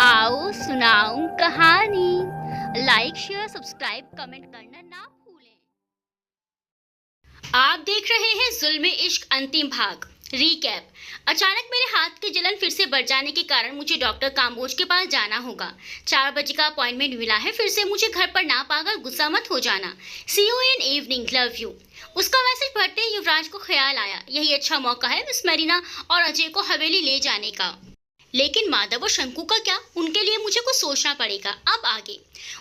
आओ सुनाऊं कहानी। लाइक शेयर सब्सक्राइब कमेंट करना ना भूलें। आप देख रहे हैं जुल्म इश्क अंतिम भाग रीकैप। अचानक मेरे हाथ की जलन फिर से बढ़ जाने के कारण मुझे डॉक्टर काम्बोज के पास जाना होगा। 4 बजे का अपॉइंटमेंट मिला है। फिर से मुझे घर पर ना पाकर गुस्सा मत हो जाना। See you in evening, love you. उसका मैसेज पढ़ते ही युवराज को ख्याल आया, यही अच्छा मौका है मिस मरीना और अजय को हवेली ले जाने का। लेकिन माधव और शंकु का क्या? उनके लिए मुझे कुछ सोचना पड़ेगा। अब आगे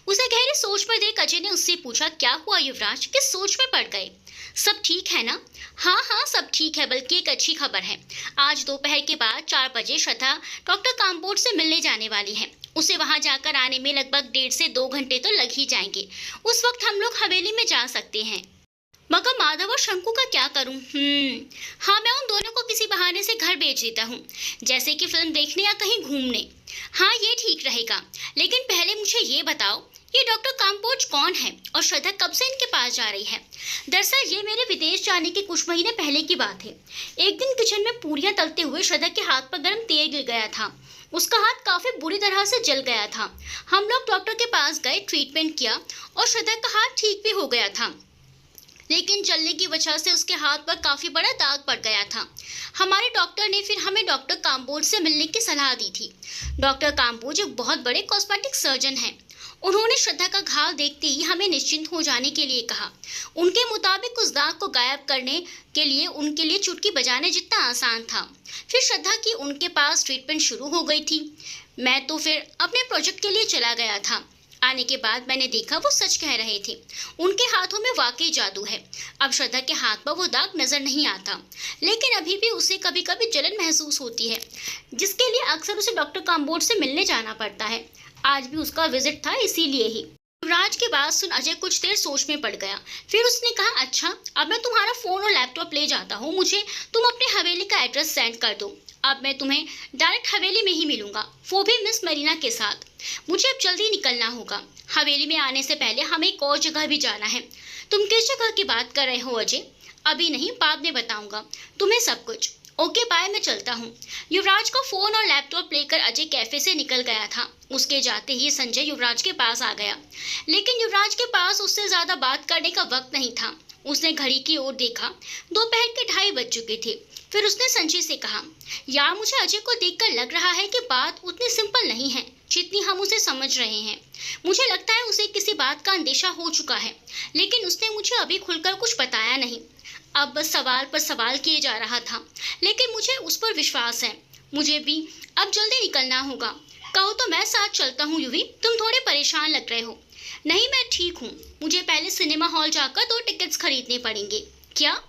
उसे गहरी सोच में देख अजय ने उससे पूछा, क्या हुआ युवराज, किस सोच में पड़ गए? सब ठीक है ना? हाँ हाँ सब ठीक है, बल्कि एक अच्छी खबर है। आज दोपहर के बाद 4 बजे श्रद्धा डॉक्टर काम्बोज से मिलने जाने वाली है। उसे वहां जाकर आने में लगभग 1.5 से 2 घंटे तो लग ही जाएंगे। उस वक्त हम लोग हवेली में जा सकते हैं। मगर माधव और शंकु का क्या करूं? हाँ, मैं उन दोनों को किसी बहाने से घर भेज देता हूँ, जैसे कि फिल्म देखने या कहीं घूमने। हाँ, ये ठीक रहेगा। लेकिन पहले मुझे ये बताओ, ये डॉक्टर काम्बोज कौन है और श्रद्धा कब से इनके पास जा रही है? दरअसल ये मेरे विदेश जाने के कुछ महीने पहले की बात है। एक दिन किचन में पूरियां तलते हुए श्रद्धा के हाथ पर गर्म तेल गिर गया था। उसका हाथ काफी बुरी तरह से जल गया था। हम लोग डॉक्टर के पास गए, ट्रीटमेंट किया और श्रद्धा का हाथ ठीक भी हो गया था। लेकिन जलने की वजह से उसके हाथ पर काफी बड़ा दाग पड़ गया था। हमारे डॉक्टर ने फिर हमें डॉक्टर काम्बोज से मिलने की सलाह दी थी। डॉक्टर काम्बोज एक बहुत बड़े कॉस्मेटिक सर्जन हैं। उन्होंने श्रद्धा का घाव देखते ही हमें निश्चिंत हो जाने के लिए कहा। उनके मुताबिक उस दाग को गायब करने के लिए उनके लिए चुटकी बजाने जितना आसान था। फिर श्रद्धा की उनके पास ट्रीटमेंट शुरू हो गई थी। मैं तो फिर अपने प्रोजेक्ट के लिए चला गया था। आने के बाद मैंने देखा वो सच कह रहे थे। उनके हाथों में वाकई जादू है। अब श्रद्धा के हाथ पर वो दाग नजर नहीं आता, लेकिन अभी भी उसे कभी कभी जलन महसूस होती है, जिसके लिए अक्सर उसे डॉक्टर काम्बोज से मिलने जाना पड़ता है। आज भी उसका विजिट था, इसीलिए ही। युवराज की बात सुन अजय कुछ देर सोच में पड़ गया। फिर उसने कहा, अच्छा अब मैं तुम्हारा फोन और लैपटॉप ले जाता हूँ, मुझे तुम अपने हवेली का एड्रेस सेंड कर दो। अब मैं तुम्हें डायरेक्ट हवेली में ही मिलूंगा, वो भी मिस मरीना के साथ। मुझे अब जल्दी निकलना होगा। हवेली में आने से पहले हमें एक और जगह भी जाना है। तुम किस जगह की बात कर रहे हो अजय? अभी नहीं, बाद में बताऊंगा तुम्हें सब कुछ। ओके बाय, मैं चलता हूँ। युवराज का फोन और लैपटॉप लेकर अजय कैफे से निकल गया था। उसके जाते ही संजय युवराज के पास आ गया, लेकिन युवराज के पास उससे ज्यादा बात करने का वक्त नहीं था। उसने घड़ी की ओर देखा। दोपहर के 2:30 बज चुके थे। फिर उसने संजय से कहा, यार मुझे अजय को देखकर लग रहा है कि बात उतनी सिंपल नहीं है जितनी हम उसे समझ रहे हैं। मुझे लगता है उसे किसी बात का अंदेशा हो चुका है, लेकिन उसने मुझे अभी खुलकर कुछ बताया नहीं। अब बस सवाल पर सवाल किए जा रहा था, लेकिन मुझे उस पर विश्वास है। मुझे भी अब जल्दी निकलना होगा। कहो तो मैं साथ चलता हूँ। यूवी, तुम थोड़े परेशान लग रहे हो। नहीं, मैं ठीक हूँ। मुझे पहले सिनेमा हॉल जाकर 2 टिकट्स खरीदने पड़ेंगे। क्या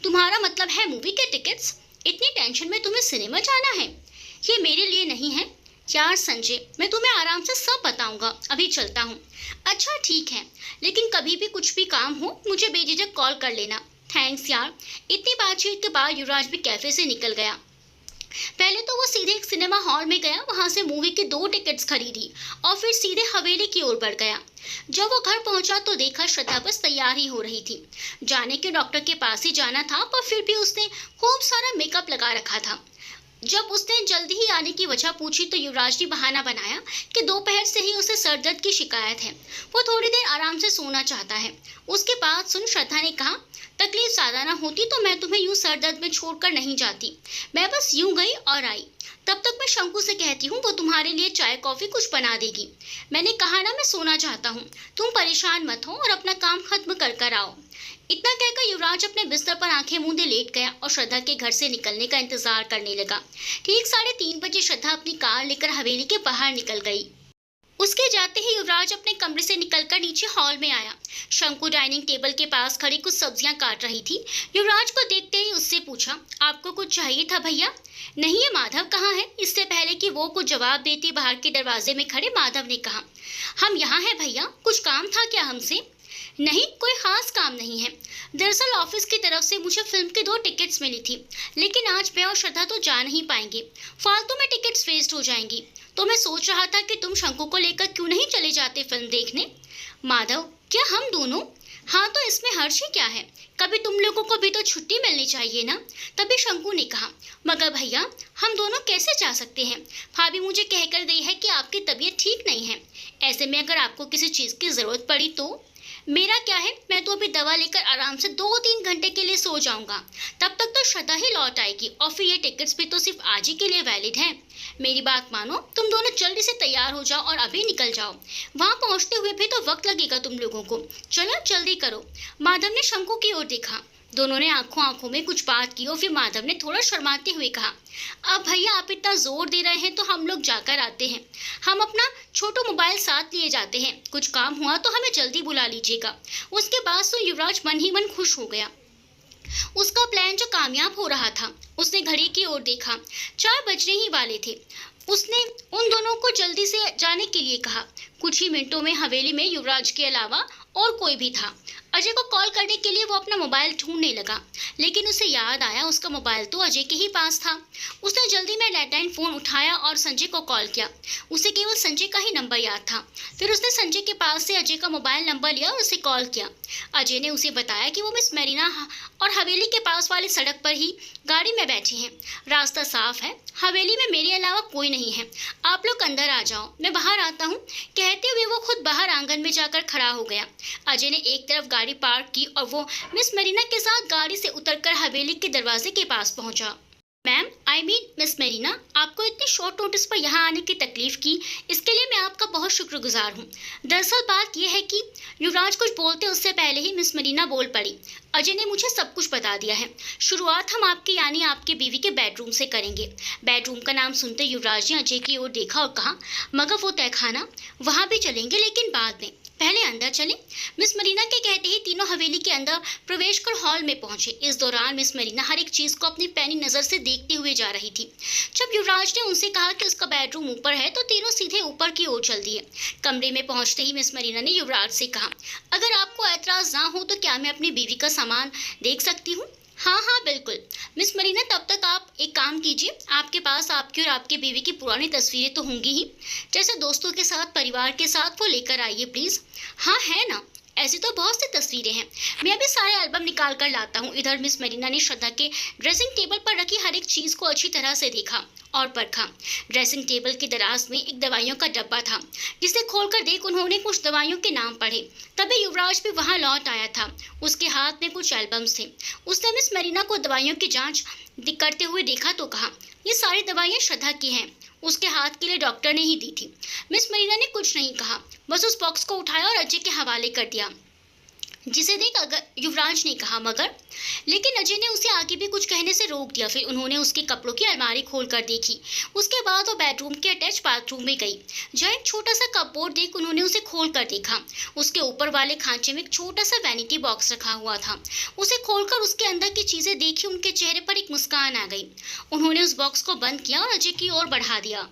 तुम्हारा मतलब है मूवी के टिकट्स? इतनी टेंशन में तुम्हें सिनेमा जाना है? ये मेरे लिए नहीं है यार संजय, मैं तुम्हें आराम से सब बताऊंगा। अभी चलता हूँ। अच्छा ठीक है, लेकिन कभी भी कुछ भी काम हो मुझे बेझिझक कॉल कर लेना। थैंक्स यार। इतनी बातचीत के बाद युवराज भी कैफे से निकल गया। पहले तो वो सीधे एक सिनेमा हॉल में गया, वहां से मूवी की 2 टिकट्स खरीदी और फिर सीधे हवेली की ओर बढ़ गया। जब वो घर पहुंचा तो देखा श्रद्धा बस तैयार ही हो रही थी। जाने के डॉक्टर के पास ही जाना था, पर फिर भी उसने खूब सारा मेकअप लगा रखा था। जब उसने जल्दी ही आने की वजह पूछी तो युवराज ने बहाना बनाया कि दोपहर से ही उसे सर दर्द की शिकायत है, वो थोड़ी देर आराम से सोना चाहता है। उसके बाद सुन श्रद्धा ने कहा, तकलीफ ज्यादा ना होती तो मैं तुम्हें यूं सर दर्द में छोड़कर नहीं जाती। मैं बस यूं गई और आई। तब तक मैं शंकु से कहती हूँ, वो तुम्हारे लिए चाय कॉफी कुछ बना देगी। मैंने कहा ना मैं सोना चाहता हूँ, तुम परेशान मत हो और अपना काम खत्म कर कर आओ। इतना कहकर युवराज अपने बिस्तर पर आंखें मूंदे लेट गया और श्रद्धा के घर से निकलने का इंतजार करने लगा। ठीक 3:30 बजे श्रद्धा अपनी कार लेकर हवेली के बाहर निकल गई। उसके जाते ही युवराज अपने कमरे से निकलकर नीचे हॉल में आया। शंकु डाइनिंग टेबल के पास खड़ी कुछ सब्जियां काट रही थी। युवराज को देखते ही उससे पूछा, आपको कुछ चाहिए था भैया? नहीं, ये माधव कहाँ है? इससे पहले कि वो कुछ जवाब देती बाहर के दरवाजे में खड़े माधव ने कहा, हम यहाँ हैं भैया, कुछ काम था क्या हमसे? नहीं, कोई खास काम नहीं है। दरअसल ऑफिस की तरफ से मुझे फिल्म की 2 टिकट्स मिली थी, लेकिन आज मैं और श्रद्धा तो जा नहीं पाएंगे। फालतू में टिकट्स वेस्ट हो जाएंगी। तो मैं सोच रहा था कि तुम शंकु को लेकर क्यों नहीं चले जाते फिल्म देखने? माधव, क्या हम दोनों? हाँ तो इसमें हर्ष ही क्या है, कभी तुम लोगों को भी तो छुट्टी मिलनी चाहिए ना। तभी शंकु ने कहा, मगर भैया हम दोनों कैसे जा सकते हैं, भाभी मुझे कहकर गई है कि आपकी तबीयत ठीक नहीं है, ऐसे में अगर आपको किसी चीज़ की ज़रूरत पड़ी तो। मेरा क्या है, मैं तो अभी दवा लेकर आराम से 2-3 घंटे के लिए सो जाऊंगा, तब तक तो श्रद्धा ही लौट आएगी और फिर ये टिकट्स भी तो सिर्फ आज ही के लिए वैलिड है। मेरी बात मानो, तुम दोनों जल्दी से तैयार हो जाओ और अभी निकल जाओ, वहां पहुंचते हुए भी तो वक्त लगेगा तुम लोगों को, चलो जल्दी करो। माधव ने शंकु की ओर देखा, दोनों ने आंखों आंखों में कुछ बात की और फिर माधव ने थोड़ा शर्माते हुए कहा, अब भैया आप इतना जोर दे रहे हैं तो हम लोग जाकर आते हैं, हम अपना छोटू मोबाइल साथ लिए जाते हैं, कुछ काम हुआ तो हमें जल्दी बुला लीजिएगा। उसके बाद तो युवराज मन ही मन खुश हो गया, उसका प्लान जो कामयाब हो रहा था। उसने घड़ी की ओर देखा, 4 बजने ही वाले थे। उसने उन दोनों को जल्दी से जाने के लिए कहा। कुछ ही मिनटों में हवेली में युवराज के अलावा और कोई भी था। अजय को कॉल करने के लिए वो अपना मोबाइल ढूंढने लगा, लेकिन उसे याद आया उसका मोबाइल तो अजय के ही पास था। उसने जल्दी में लैंडलाइन फ़ोन उठाया और संजय को कॉल किया। उसे केवल संजय का ही नंबर याद था। फिर उसने संजय के पास से अजय का मोबाइल नंबर लिया और उसे कॉल किया। अजय ने उसे बताया कि वो मिस मेरीना और हवेली के पास वाली सड़क पर ही गाड़ी में बैठे हैं, रास्ता साफ है, हवेली में मेरे अलावा कोई नहीं है, आप लोग अंदर आ जाओ, मैं बाहर आता हूँ। कहते हुए वो खुद बाहर आंगन में जाकर खड़ा हो गया। अजय ने एक तरफ गाड़ी पार्क की और वो मिस मेरीना के साथ गाड़ी से उतरकर हवेली के दरवाजे के पास पहुंचा। Ma'am, I mean miss Mirena, आपको इतनी शॉर्ट नोटिस पर यहाँ आने की तकलीफ की, इसके लिए मैं आपका बहुत शुक्रगुजार हूँ। दरअसल बात यह है कि युवराज कुछ बोलते उससे पहले ही मिस मेरीना बोल पड़ी। अजय ने मुझे सब कुछ बता दिया है। शुरुआत हम आपके यानी आपके बीवी के बेडरूम से करेंगे। बेडरूम का नाम सुनते युवराज ने अजय की ओर देखा और कहा, मगर वो तहखाना, वहाँ भी चलेंगे लेकिन बाद में, पहले अंदर चलें। मिस मरीना के कहते ही तीनों हवेली के अंदर प्रवेश कर हॉल में पहुंचे। इस दौरान मिस मरीना हर एक चीज को अपनी पैनी नजर से देखते हुए जा रही थी। जब युवराज ने उनसे कहा कि उसका बेडरूम ऊपर है तो तीनों सीधे ऊपर की ओर चल दिए। कमरे में पहुंचते ही मिस मरीना ने युवराज से कहा, अगर आपको ऐतराज ना हो तो क्या मैं अपनी बीवी का सामान देख सकती हूँ? हाँ हाँ बिल्कुल। मिस मरीना, तब तक आप एक काम कीजिए, आपके पास आपकी और आपके बीवी की पुरानी तस्वीरें तो होंगी ही, जैसे दोस्तों के साथ, परिवार के साथ, वो लेकर आइए प्लीज़। हाँ है ना, ऐसी तो बहुत सी तस्वीरें हैं, मैं अभी सारे एल्बम निकाल कर लाता हूँ। इधर मिस मरीना ने श्रद्धा के ड्रेसिंग टेबल पर रखी हर एक चीज़ को अच्छी तरह से देखा और परखा। ड्रेसिंग टेबल के दराज में एक दवाइयों का डब्बा था, जिसे खोलकर देख उन्होंने कुछ दवाइयों के नाम पढ़े। तभी युवराज भी वहां लौट आया था, उसके हाथ में कुछ एल्बम्स थे। उसने मिस मरीना को दवाइयों की जांच करते हुए देखा तो कहा, ये सारी दवाइयाँ श्रद्धा की हैं, उसके हाथ के लिए डॉक्टर ने ही दी थी। मिस मरीना ने कुछ नहीं कहा, बस उस बॉक्स को उठाया और अजय के हवाले कर दिया, जिसे देख युवराज ने कहा मगर, लेकिन अजय ने उसे आगे भी कुछ कहने से रोक दिया। फिर उन्होंने उसके कपड़ों की अलमारी खोलकर देखी। उसके बाद वो बेडरूम के अटैच बाथरूम में गई, जहाँ एक छोटा सा कपबोर्ड देख उन्होंने उसे खोल कर देखा। उसके ऊपर वाले खांचे में एक छोटा सा वैनिटी बॉक्स रखा हुआ था। उसे खोलकर उसके अंदर की चीजें देखी, उनके चेहरे पर एक मुस्कान आ गई। उन्होंने उस बॉक्स को बंद किया और अजय की ओर बढ़ा दिया।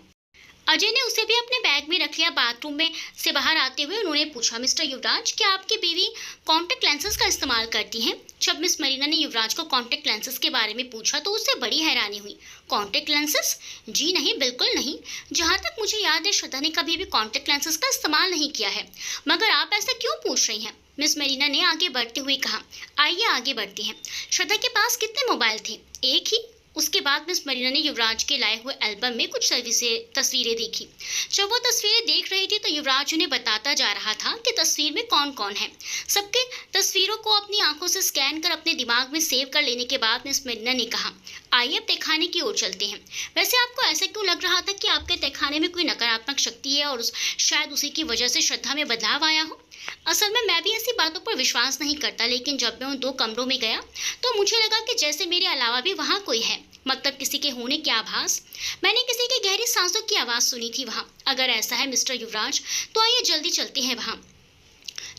अजय ने उसे भी अपने बैग में रख लिया। बाथरूम में से बाहर आते हुए उन्होंने पूछा, मिस्टर युवराज, क्या आपकी बीवी कॉन्टैक्ट लेंसेज का इस्तेमाल करती हैं? जब मिस मरीना ने युवराज को कॉन्टैक्ट लेंसेज के बारे में पूछा तो उससे बड़ी हैरानी हुई। Contact lenses? जी नहीं, बिल्कुल नहीं। जहाँ तक मुझे याद है श्रद्धा ने कभी भी कॉन्टैक्ट लेंसेज का इस्तेमाल नहीं किया है। मगर आप ऐसा क्यों पूछ रही हैं? मिस मरीना ने आगे बढ़ते हुए कहा, आइए आगे बढ़ते हैं। श्रद्धा के पास कितने मोबाइल थे? एक ही। उसके बाद मिस मरीना ने युवराज के लाए हुए एल्बम में कुछ तस्वीरें देखी। जब वो तस्वीरें देख रही थी तो युवराज उन्हें बताता जा रहा था कि तस्वीर में कौन कौन है। सबके तस्वीरों को अपनी आंखों से स्कैन कर अपने दिमाग में सेव कर लेने के बाद मिस मरीना ने कहा, आइए अब तहखाने की ओर चलते हैं। वैसे आपको ऐसा क्यों लग रहा था कि आपके तहखाने में कोई नकारात्मक शक्ति है और शायद उसी की वजह से श्रद्धा में बदलाव आया हो? असल में मैं भी ऐसी बातों पर विश्वास नहीं करता, लेकिन जब मैं उन 2 कमरों में गया तो मुझे लगा कि जैसे मेरे अलावा भी वहाँ कोई है, मतलब किसी के होने की आभास। मैंने किसी की गहरी सांसों की आवाज़ सुनी थी वहाँ। अगर ऐसा है मिस्टर युवराज तो आइए जल्दी चलते हैं वहाँ।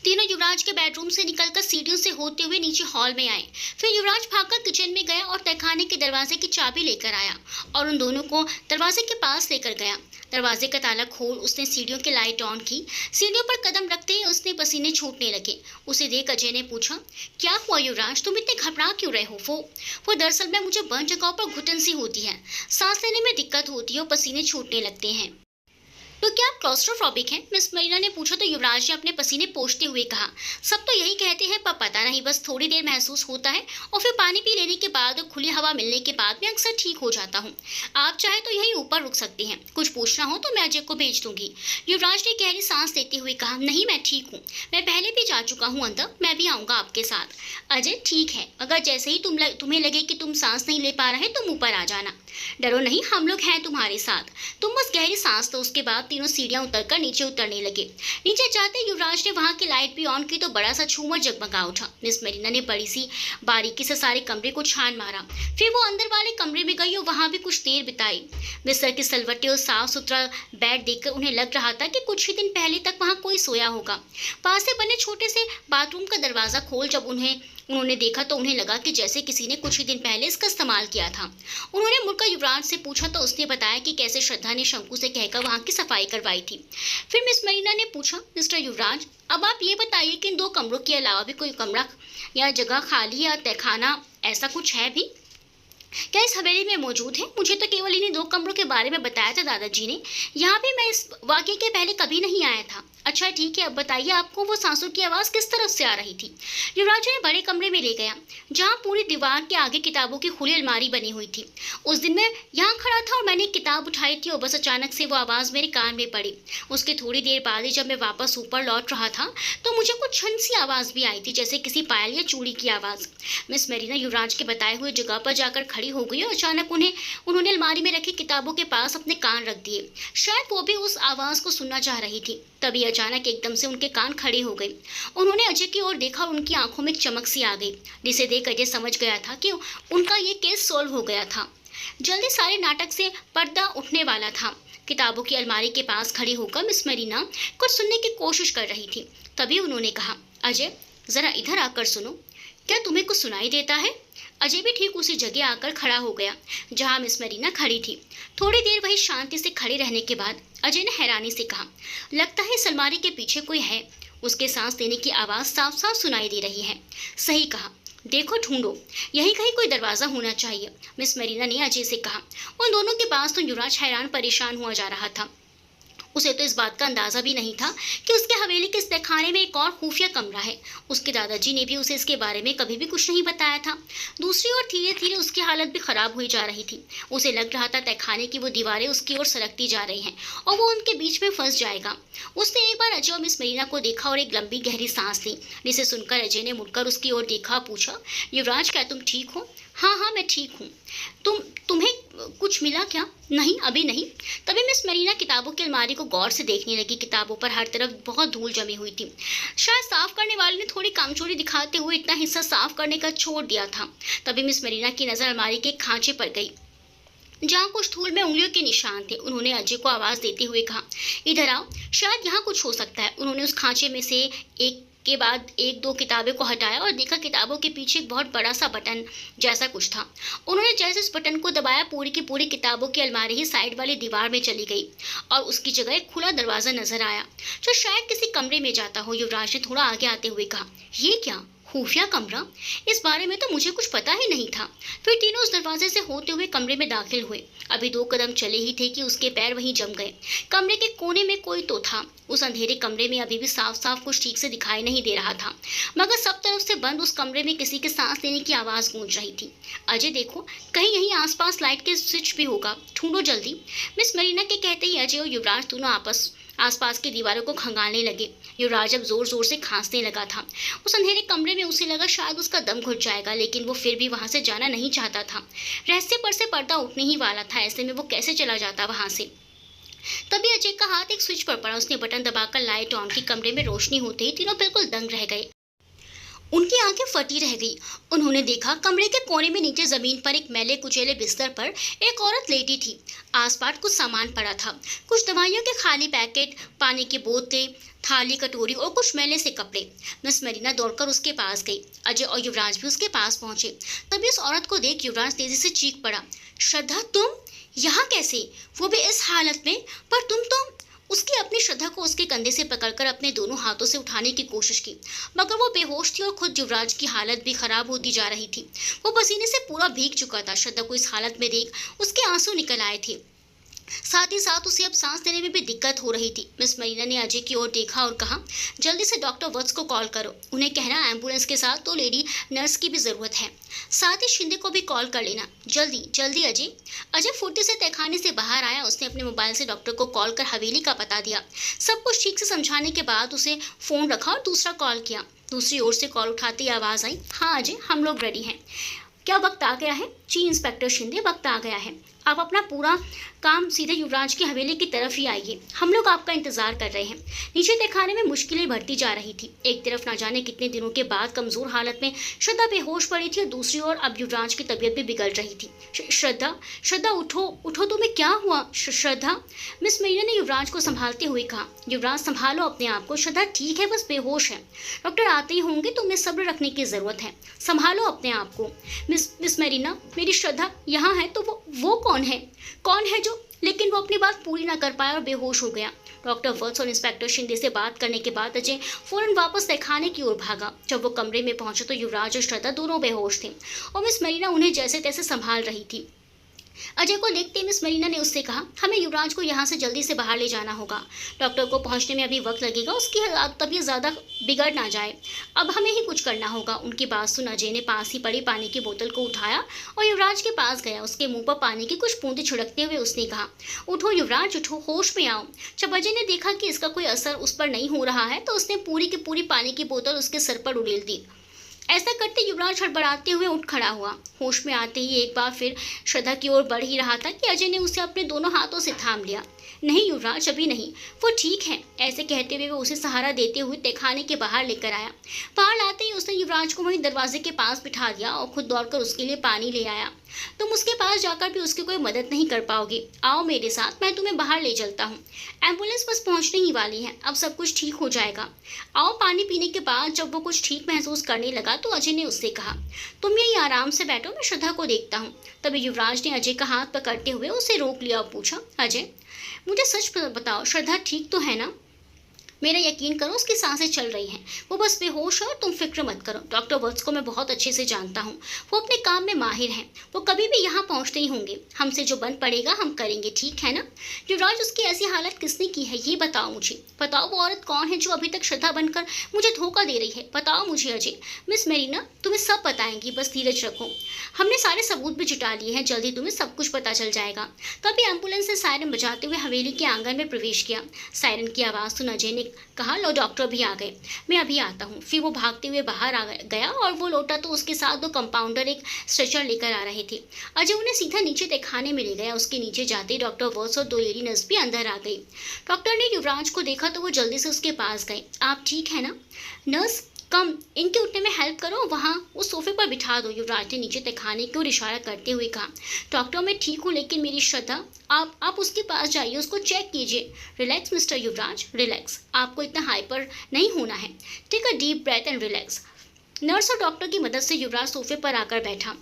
तीनों युवराज के बेडरूम से निकलकर सीढ़ियों से होते हुए नीचे हॉल में आए। फिर युवराज भागकर किचन में गया और तहखाने के दरवाजे की चाबी लेकर आया और उन दोनों को दरवाजे के पास लेकर गया। दरवाजे का ताला खोल उसने सीढ़ियों की लाइट ऑन की। सीढ़ियों पर कदम रखते ही उसने पसीने छूटने लगे। उसे देख अजय ने पूछा, क्या हुआ युवराज, तुम इतने घबरा क्यों रहे हो? वो दरअसल में मुझे बंद जगहों पर घुटन सी होती है, सांस लेने में दिक्कत होती है और पसीने छूटने लगते हैं। तो क्या आप क्लॉस्ट्रोफोबिक हैं? मिस मरीना ने पूछा तो युवराज ने अपने पसीने पोंछते हुए कहा, सब तो यही कहते हैं पर पता नहीं, बस थोड़ी देर महसूस होता है और फिर पानी पी लेने के बाद और खुली हवा मिलने के बाद मैं अक्सर ठीक हो जाता हूँ। आप चाहे तो यहीं ऊपर रुक सकती हैं, कुछ पूछना हो तो मैं अजय को भेज दूंगी। युवराज ने गहरी सांस लेते हुए कहा, नहीं मैं ठीक हूँ, मैं पहले भी जा चुका हूँ अंदर, मैं भी आऊंगा आपके साथ। अजय ठीक है, अगर जैसे ही तुम्हें लगे कि तुम सांस नहीं ले पा रहे तुम ऊपर आ जाना, डरो नहीं, हम लोग हैं तुम्हारे साथ। तुम बस गहरी सांस लो। उसके बाद तीनों सीढ़ियां उतरकर नीचे उतरने लगे। नीचे जाते युवराज ने वहां की लाइट भी ऑन की तो बड़ा सा झूमर जगमगा उठा। मिस मरीना ने बड़ी सी बारीकी से सारे कमरे को छान मारा, फिर वो अंदर वाले कमरे में गई और वहां भी कुछ देर बिताई। बिस्तर की सलवटे और साफ सुथरा बेड देखकर उन्हें लग रहा था कि कुछ ही दिन पहले तक वहां कोई सोया होगा। पास से बने छोटे से बाथरूम का दरवाजा खोल जब उन्होंने देखा तो उन्हें लगा कि जैसे किसी ने कुछ ही दिन पहले इसका इस्तेमाल किया था। उन्होंने मुड़कर युवराज से पूछा तो उसने बताया कि कैसे श्रद्धा ने शंकु से कहकर वहां की सफाई करवाई थी। फिर मिस मरीना ने पूछा, मिस्टर युवराज, अब आप ये बताइए कि इन 2 कमरों के अलावा भी कोई कमरा या जगह खाली या तहखाना ऐसा कुछ है भी क्या इस हवेली में मौजूद है? मुझे तो केवल इन्हीं 2 कमरों के बारे में बताया था दादाजी ने। यहाँ भी मैं इस वाकये के पहले कभी नहीं आया था। अच्छा ठीक है, अब बताइए आपको वो सांसों की आवाज किस तरफ से आ रही थी? युवराज ने बड़े कमरे में ले गया जहाँ पूरी दीवार के आगे किताबों की खुली अलमारी बनी हुई थी। उस दिन मैं यहाँ खड़ा था और मैंने एक किताब उठाई थी और बस अचानक से वो आवाज़ मेरे कान में पड़ी। उसके थोड़ी देर बाद ही जब मैं वापस ऊपर लौट रहा था तो मुझे कुछ छन सी आवाज़ भी आई थी, जैसे किसी पायल या चूड़ी की आवाज़। मिस मरीना युवराज के बताए हुए जगह पर जाकर खड़ी हो गई और अचानक उन्होंने अलमारी में रखी किताबों के पास अपने कान रख दिए। शायद वो भी उस आवाज़ को सुनना चाह रही थी। तभी अचानक एकदम से उनके कान खड़े हो गए। उन्होंने अजय की ओर देखा और उनकी आंखों में एक चमक सी आ गई, जिसे देख अजय समझ गया था कि उनका ये केस सॉल्व हो गया था। जल्दी सारे नाटक से पर्दा उठने वाला था। किताबों की अलमारी के पास खड़ी होकर मिस मरीना कुछ सुनने की कोशिश कर रही थी। तभी उन्होंने कहा, अजय जरा इधर आकर सुनो, क्या तुम्हें कुछ सुनाई देता है? अजय भी ठीक उसी जगह आकर खड़ा हो गया जहां मिस मरीना खड़ी थी। थोड़ी देर वही शांति से खड़े रहने के बाद अजय ने हैरानी से कहा, लगता है इस अलमारी के पीछे कोई है। उसके सांस लेने की आवाज़ साफ साफ सुनाई दे रही है। सही कहा, देखो ढूंढो, यही कहीं कोई दरवाज़ा होना चाहिए, मिस मरीना ने अजय से कहा। उन दोनों के पास तो युवराज हैरान परेशान हुआ जा रहा था। उसे तो इस बात का अंदाजा भी नहीं था कि उसके हवेली के इस तहखाने में एक और खुफिया कमरा है। उसके दादाजी ने भी उसे इसके बारे में कभी भी कुछ नहीं बताया था। दूसरी ओर धीरे धीरे उसकी हालत भी खराब हुई जा रही थी। उसे लग रहा था तहखाने की वो दीवारें उसकी ओर सरकती जा रही हैं और वो उनके बीच में फंस जाएगा। उसने एक बार अजय और मिस मरीना को देखा और एक लंबी गहरी सांस ली, जिसे सुनकर अजय ने मुड़कर उसकी ओर देखा, पूछा, युवराज क्या तुम ठीक हो? हाँ मैं ठीक हूँ। तुम्हें कुछ मिला क्या? नहीं अभी नहीं। तभी मिस मरीना किताबों की अलमारी को गौर से देखने लगी। किताबों पर हर तरफ बहुत धूल जमी हुई थी। शायद साफ करने वाले ने थोड़ी कामचोरी दिखाते हुए इतना हिस्सा साफ करने का छोड़ दिया था। तभी मिस मरीना की नज़र अलमारी के खांचे पर गई जहाँ कुछ धूल में उंगलियों के निशान थे। उन्होंने अजय को आवाज़ देते हुए कहा, इधर आओ, शायद यहाँ कुछ हो सकता है। उन्होंने उस खांचे में से एक के बाद 1-2 किताबें को हटाया और देखा किताबों के पीछे एक बहुत बड़ा सा बटन जैसा कुछ था। उन्होंने जैसे इस बटन को दबाया, पूरी की पूरी किताबों की अलमारी ही साइड वाली दीवार में चली गई और उसकी जगह एक खुला दरवाज़ा नजर आया जो शायद किसी कमरे में जाता हो। युवराज ने थोड़ा आगे आते हुए कहा, ये क्या खुफिया कमरा? इस बारे में तो मुझे कुछ पता ही नहीं था। फिर तीनों उस दरवाजे से होते हुए कमरे में दाखिल हुए। अभी 2 कदम चले ही थे कि उसके पैर वहीं जम गए। कमरे के कोने में कोई तो था। उस अंधेरे कमरे में अभी भी साफ साफ कुछ ठीक से दिखाई नहीं दे रहा था, मगर सब तरफ से बंद उस कमरे में किसी के सांस लेने की आवाज़ गूंज रही थी। अजय देखो, कहीं यहीं आसपास लाइट के स्विच भी होगा, ढूंढो जल्दी। मिस मरीना के कहते ही अजय और युवराज दोनों आसपास की दीवारों को खंगालने लगे। युवराज अब जोर जोर से खांसने लगा था। उस अंधेरे कमरे में उसे लगा शायद उसका दम घुट जाएगा, लेकिन वो फिर भी वहां से जाना नहीं चाहता था। रहस्य पर से पर्दा उठने ही वाला था, ऐसे में वो कैसे चला जाता वहां से? तभी अजय का हाथ एक स्विच पर पड़ा। उसने बटन दबाकर लाइट ऑन की। कमरे में रोशनी होते ही तीनों बिल्कुल दंग रह गए। उनकी आंखें फटी रह गई। उन्होंने देखा कमरे के कोने में नीचे जमीन पर एक मैले कुचेले बिस्तर पर एक औरत लेटी थी। आसपास कुछ सामान पड़ा था, कुछ दवाइयों के खाली पैकेट, पानी की बोतलें, थाली, कटोरी और कुछ मैले से कपड़े। मिस मरीना दौड़कर उसके पास गई। अजय और युवराज भी उसके पास पहुंचे। तभी उस औरत को देख युवराज तेजी से चीख पड़ा, श्रद्धा तुम यहाँ कैसे? वो भी इस हालत में? पर तुम तो उसकी अपनी श्रद्धा को उसके कंधे से पकड़कर अपने दोनों हाथों से उठाने की कोशिश की, मगर वो बेहोश थी और खुद युवराज की हालत भी खराब होती जा रही थी। वो पसीने से पूरा भीग चुका था। श्रद्धा को इस हालत में देख उसके आंसू निकल आए थे। साथ ही साथ उसे अब सांस लेने में भी दिक्कत हो रही थी। मिस मरीना ने अजय की ओर देखा और कहा, जल्दी से डॉक्टर वत्स को कॉल करो, उन्हें कहना एम्बुलेंस के साथ तो लेडी नर्स की भी जरूरत है, साथ ही शिंदे को भी कॉल कर लेना, जल्दी जल्दी। अजय अजय फुर्ती से तहखाने से बाहर आया। उसने अपने मोबाइल से डॉक्टर को कॉल कर हवेली का बता दिया। सब कुछ ठीक से समझाने के बाद उसे फोन रखा और दूसरा कॉल किया। दूसरी ओर से कॉल उठाते ही आवाज आई, हाँ अजय, हम लोग रेडी हैं। क्या वक्त आ गया है? जी इंस्पेक्टर शिंदे, वक्त आ गया है। आप अपना पूरा काम सीधे युवराज की हवेली की तरफ ही आइए, हम लोग आपका इंतजार कर रहे हैं। नीचे तहखाने में मुश्किलें बढ़ती जा रही थी। एक तरफ ना जाने कितने दिनों के बाद कमजोर हालत में श्रद्धा बेहोश पड़ी थी और दूसरी ओर अब युवराज की तबीयत भी बिगड़ रही थी। श्रद्धा श्रद्धा उठो उठो, तुम्हें क्या हुआ? श्रद्धा, मिस मरीना ने युवराज को संभालते हुए कहा। युवराज, संभालो अपने आप को, श्रद्धा ठीक है, बस बेहोश है। डॉक्टर आते ही होंगे, तुम्हें सब्र रखने की जरूरत है, संभालो अपने आप को। मिस मरीना, मेरी श्रद्धा यहाँ है तो वो कौन है? कौन है जो? लेकिन वो अपनी बात पूरी ना कर पाया और बेहोश हो गया। डॉक्टर वत्स और इंस्पेक्टर शिंदे से बात करने के बाद अजय फौरन वापस तहखाने की ओर भागा। जब वो कमरे में पहुंचा तो युवराज और श्रद्धा दोनों बेहोश थे और मिस मरीना उन्हें जैसे तैसे संभाल रही थी। अजय को देखते मिस मरीना ने उससे कहा, हमें युवराज को यहाँ से जल्दी से बाहर ले जाना होगा। डॉक्टर को पहुँचने में अभी वक्त लगेगा, उसकी तबीयत ज़्यादा बिगड़ ना जाए, अब हमें ही कुछ करना होगा। उनकी बात सुन अजय ने पास ही पड़ी पानी की बोतल को उठाया और युवराज के पास गया। उसके मुंह पर पानी की कुछ बूंदें छिड़कते हुए उसने कहा, उठो युवराज, उठो, होश में आओ। जब अजय ने देखा कि इसका कोई असर उस पर नहीं हो रहा है तो उसने पूरी की पूरी पानी की बोतल उसके सर पर उड़ेल दी। ऐसा करते युवराज हड़बड़ाते हुए उठ खड़ा हुआ। होश में आते ही एक बार फिर श्रद्धा की ओर बढ़ ही रहा था कि अजय ने उसे अपने दोनों हाथों से थाम लिया। नहीं युवराज, अभी नहीं, वो ठीक है। ऐसे कहते हुए वो उसे सहारा देते हुए तहखाने के बाहर लेकर आया। बाहर लाते ही उसने युवराज को वहीं दरवाजे के पास बिठा दिया और खुद दौड़कर उसके लिए पानी ले आया। तुम उसके पास जाकर भी उसकी कोई मदद नहीं कर पाओगे, आओ मेरे साथ, मैं तुम्हें बाहर ले चलता हूँ। एम्बुलेंस बस पहुँचने ही वाली है, अब सब कुछ ठीक हो जाएगा। आओ। पानी पीने के बाद जब वो कुछ ठीक महसूस करने लगा तो अजय ने उससे कहा, तुम यही आराम से बैठो, मैं श्रद्धा को देखता हूँ। तभी युवराज ने अजय का हाथ पकड़ते हुए उसे रोक लिया और पूछा, अजय मुझे सच बताओ, श्रद्धा ठीक तो है ना? मेरा यकीन करो, उसकी सांसें चल रही हैं, वो बस बेहोश है और तुम फिक्र मत करो। डॉक्टर वत्स को मैं बहुत अच्छे से जानता हूँ, वो अपने काम में माहिर हैं, वो कभी भी यहाँ पहुँचते ही होंगे। हमसे जो बन पड़ेगा हम करेंगे, ठीक है ना? युवराज, उसकी ऐसी हालत किसने की है ये बताओ मुझे, बताओ वो औरत कौन है जो अभी तक श्रद्धा बनकर मुझे धोखा दे रही है, बताओ मुझे अजय। मिस मरीना तुम्हें सब बताएंगी, बस धीरज रखो, हमने सारे सबूत भी जुटा लिए हैं, जल्दी तुम्हें सब कुछ पता चल जाएगा। तभी एम्बुलेंस ने सायरन बजाते हुए हवेली के आंगन में प्रवेश किया। सायरन की आवाज़ सुन अजय ने कहा, लो डॉक्टर भी आ गए, मैं अभी आता हूँ। फिर वो भागते हुए बाहर आ गया और वो लौटा तो उसके साथ दो कंपाउंडर एक स्ट्रेचर लेकर आ रहे थे। अजय उन्हें सीधा नीचे तहखाने में ले गया। उसके नीचे जाते ही डॉक्टर वत्स और दो लेडी नर्स भी अंदर आ गई। डॉक्टर ने युवराज को देखा तो वो जल्दी से उसके पास गए। आप ठीक है ना? नर्स कम, इनके उठने में हेल्प करो, वहाँ उस सोफे पर बिठा दो। युवराज ने नीचे तहखाने की ओर इशारा करते हुए कहा। डॉक्टर मैं ठीक हूँ, लेकिन मेरी श्रद्धा, आप उसके पास जाइए, उसको चेक कीजिए। रिलैक्स मिस्टर युवराज, रिलैक्स, आपको इतना हाइपर नहीं होना है। Take a deep breath and relax. Nurse और डॉक्टर की मदद से युवराज सोफे पर आकर बैठा।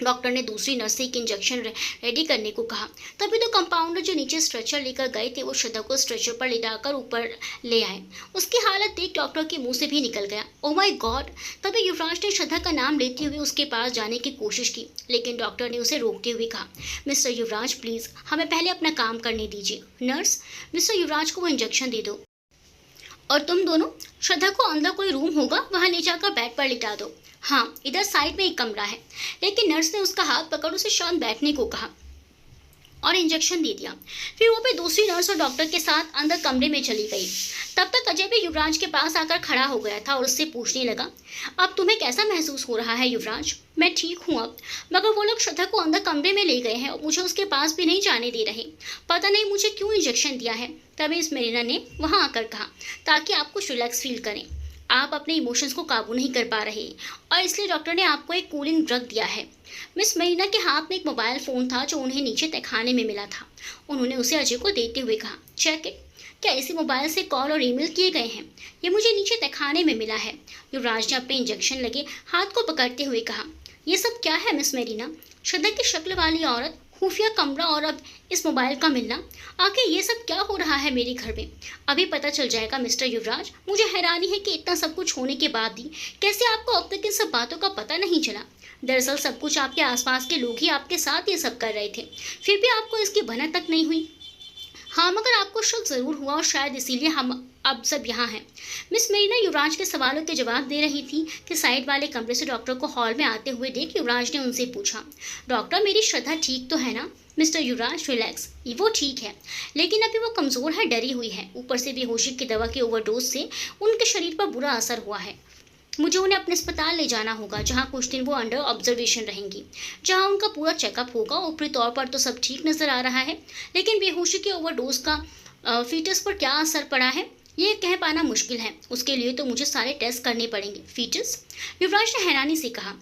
डॉक्टर ने दूसरी नर्स से एक इंजेक्शन रेडी करने को कहा। तभी तो कंपाउंडर जो नीचे स्ट्रेचर लेकर गए थे वो श्रद्धा को स्ट्रेचर पर लिटाकर ऊपर ले आए। उसकी हालत देख डॉक्टर के मुंह से भी निकल गया, ओ माय गॉड। तभी युवराज ने श्रद्धा का नाम लेते हुए उसके पास जाने की कोशिश की, लेकिन डॉक्टर ने उसे रोकते हुए कहा, मिस्टर युवराज प्लीज़ हमें पहले अपना काम करने दीजिए। नर्स, मिस्टर युवराज को वो इंजेक्शन दे दो, और तुम दोनों श्रद्धा को अंदर कोई रूम होगा वहाँ ले जाकर बेड पर लिटा दो। हाँ, इधर साइड में एक कमरा है। लेकिन नर्स ने उसका हाथ पकड़ उसे शांत बैठने को कहा और इंजेक्शन दे दिया। फिर वो भी दूसरी नर्स और डॉक्टर के साथ अंदर कमरे में चली गई। तब तक अजय भी युवराज के पास आकर खड़ा हो गया था और उससे पूछने लगा, अब तुम्हें कैसा महसूस हो रहा है युवराज? मैं ठीक हूँ अब, मगर वो लोग श्रद्धा को अंदर कमरे में ले गए हैं और मुझे उसके पास भी नहीं जाने दे रहे। पता नहीं मुझे क्यों इंजेक्शन दिया है। तभी इस मरीना ने वहाँ आकर कहा, ताकि आप कुछ रिलैक्स फील करें। आप अपने इमोशंस को काबू नहीं कर पा रहे और इसलिए डॉक्टर ने आपको एक कूलिंग ड्रग दिया है। मिस मरीना के हाथ में एक मोबाइल फ़ोन था जो उन्हें नीचे तहखाने में मिला था। उन्होंने उसे अजय को देते हुए कहा, चेक इट, क्या इसी मोबाइल से कॉल और ईमेल किए गए हैं? ये मुझे नीचे तहखाने में मिला है। युवराज ने अपने इंजेक्शन लगे हाथ को पकड़ते हुए कहा, ये सब क्या है मिस मरीना? श्रद्धा की शक्ल वाली औरत, खुफिया कमरा और अब इस मोबाइल का मिलना, आखिर ये सब क्या हो रहा है मेरे घर में? अभी पता चल जाएगा मिस्टर युवराज। मुझे हैरानी है कि इतना सब कुछ होने के बाद भी कैसे आपको अब तक इन सब बातों का पता नहीं चला। दरअसल सब कुछ आपके आसपास के लोग ही आपके साथ ये सब कर रहे थे, फिर भी आपको इसकी भनक तक नहीं हुई। हाँ, मगर आपको शक जरूर हुआ और शायद इसीलिए हम अब सब यहाँ हैं। मिस मेरीना युवराज के सवालों के जवाब दे रही थी कि साइड वाले कमरे से डॉक्टर को हॉल में आते हुए देख युवराज ने उनसे पूछा, डॉक्टर मेरी श्रद्धा ठीक तो है ना? मिस्टर युवराज रिलैक्स, वो ठीक है, लेकिन अभी वो कमज़ोर है, डरी हुई है, ऊपर से बेहोशी की दवा की ओवरडोज से उनके शरीर पर बुरा असर हुआ है। मुझे उन्हें अपने अस्पताल ले जाना होगा, जहां कुछ दिन वो अंडर ऑब्जर्वेशन रहेंगी, जहां उनका पूरा चेकअप होगा। ऊपरी तौर पर तो सब ठीक नज़र आ रहा है, लेकिन बेहोशी के ओवरडोज का फीटस पर क्या असर पड़ा है ये कह पाना मुश्किल है। उसके लिए तो मुझे सारे टेस्ट करने पड़ेंगे। फीटस? युवराज ने हैरानी से कहा।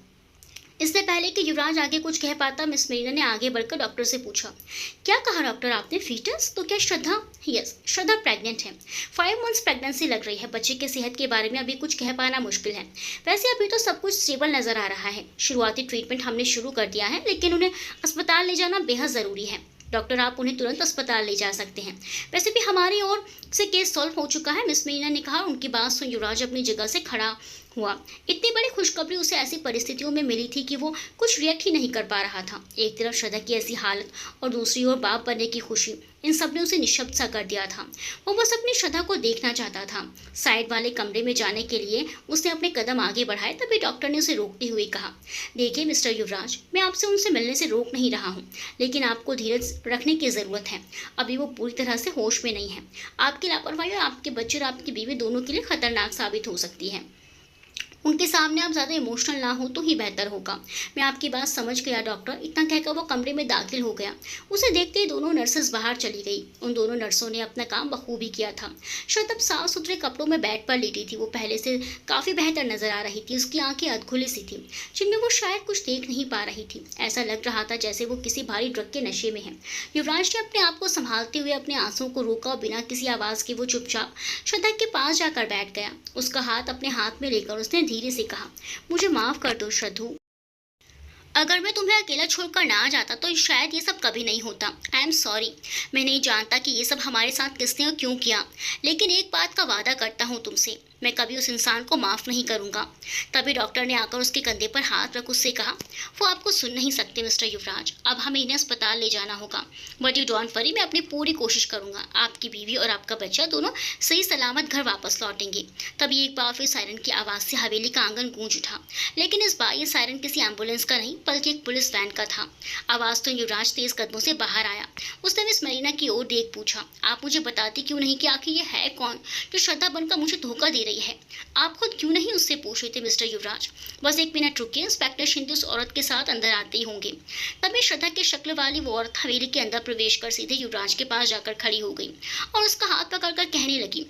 इससे पहले कि युवराज आगे कुछ कह पाता, मिस मेरीना ने आगे बढ़कर डॉक्टर से पूछा, क्या कहा डॉक्टर आपने? फीटस? तो क्या श्रद्धा? यस, श्रद्धा प्रेग्नेंट है। 5 मंथ्स प्रेगनेंसी लग रही है। बच्चे की सेहत के बारे में अभी कुछ कह पाना मुश्किल है। वैसे अभी तो सब कुछ स्टेबल नजर आ रहा है। शुरुआती ट्रीटमेंट हमने शुरू कर दिया है, लेकिन उन्हें अस्पताल ले जाना बेहद ज़रूरी है। डॉक्टर आप उन्हें तुरंत अस्पताल ले जा सकते हैं। वैसे भी हमारी ओर से केस सॉल्व हो चुका है, मिस मेरीना ने कहा। उनकी बात सुन युवराज अपनी जगह से खड़ा हुआ। इतनी बड़ी खुशखबरी उसे ऐसी परिस्थितियों में मिली थी कि वो कुछ रिएक्ट ही नहीं कर पा रहा था। एक तरफ श्रद्धा की ऐसी हालत और दूसरी ओर बाप बनने की खुशी, इन सब ने उसे निशब्द सा कर दिया था। वो बस अपनी श्रद्धा को देखना चाहता था। साइड वाले कमरे में जाने के लिए उसने अपने कदम आगे बढ़ाए, तभी डॉक्टर ने उसे रोकते हुए कहा, देखिए मिस्टर युवराज, मैं आपसे उनसे मिलने से रोक नहीं रहा हूँ, लेकिन आपको धीरज रखने की ज़रूरत है। अभी वो पूरी तरह से होश में नहीं है। आपकी लापरवाही और आपके बच्चे और आपकी बीवी दोनों के लिए खतरनाक साबित हो सकती है। उनके सामने आप ज़्यादा इमोशनल ना हो तो ही बेहतर होगा। मैं आपकी बात समझ गया डॉक्टर। इतना कहकर वो कमरे में दाखिल हो गया। उसे देखते ही दोनों नर्सेस बाहर चली गई। उन दोनों नर्सों ने अपना काम बखूबी किया था। श्रद्धा साफ सुथरे कपड़ों में बेड पर लेटी थी। वो पहले से काफ़ी बेहतर नजर आ रही थी। उसकी आंखें अधखुली सी थी, जिनमें वो शायद कुछ देख नहीं पा रही थी। ऐसा लग रहा था जैसे वो किसी भारी ड्रग के नशे में है। युवराज ने अपने आप को संभालते हुए अपने आंसुओं को रोका और बिना किसी आवाज़ के वो चुपचाप श्रद्धा के पास जाकर बैठ गया। उसका हाथ अपने हाथ में लेकर उसने धीरे से कहा, मुझे माफ कर दो श्रद्धू, अगर मैं तुम्हें अकेला छोड़कर ना जाता तो शायद ये सब कभी नहीं होता। I am sorry. मैं नहीं जानता कि ये सब हमारे साथ किसने और क्यों किया, लेकिन एक बात का वादा करता हूँ तुमसे, मैं कभी उस इंसान को माफ़ नहीं करूँगा। तभी डॉक्टर ने आकर उसके कंधे पर हाथ रख उससे कहा, वो आपको सुन नहीं सकते मिस्टर युवराज, अब हमें इन्हें अस्पताल ले जाना होगा। बट यू डोंट वरी, मैं अपनी पूरी कोशिश करूँगा। आपकी बीवी और आपका बच्चा दोनों सही सलामत घर वापस लौटेंगे। तभी एक बार फिर सायरन की आवाज़ से हवेली का आंगन गूंज उठा, लेकिन इस बार ये सायरन किसी एम्बुलेंस का नहीं बल्कि एक पुलिस वैन का था। आवाज़ तो युवराज तेज कदमों से बाहर आया। उसने मिस मेरीना की ओर देख पूछा, आप मुझे बताती क्यों नहीं कि आखिर ये है कौन जो श्रद्धा बनकर मुझे धोखा दे रही है? आप खुद क्यों नहीं उससे पूछ रहे थे मिस्टर युवराज? बस 1 मिनट रुकिए, इंस्पेक्टर शिंदे उस औरत के साथ अंदर आते ही होंगे। तभी श्रद्धा की शक्ल वाली वो औरत हवेली के अंदर प्रवेश कर सीधे युवराज के पास जाकर खड़ी हो गई और उसका हाथ पकड़कर कहने लगी,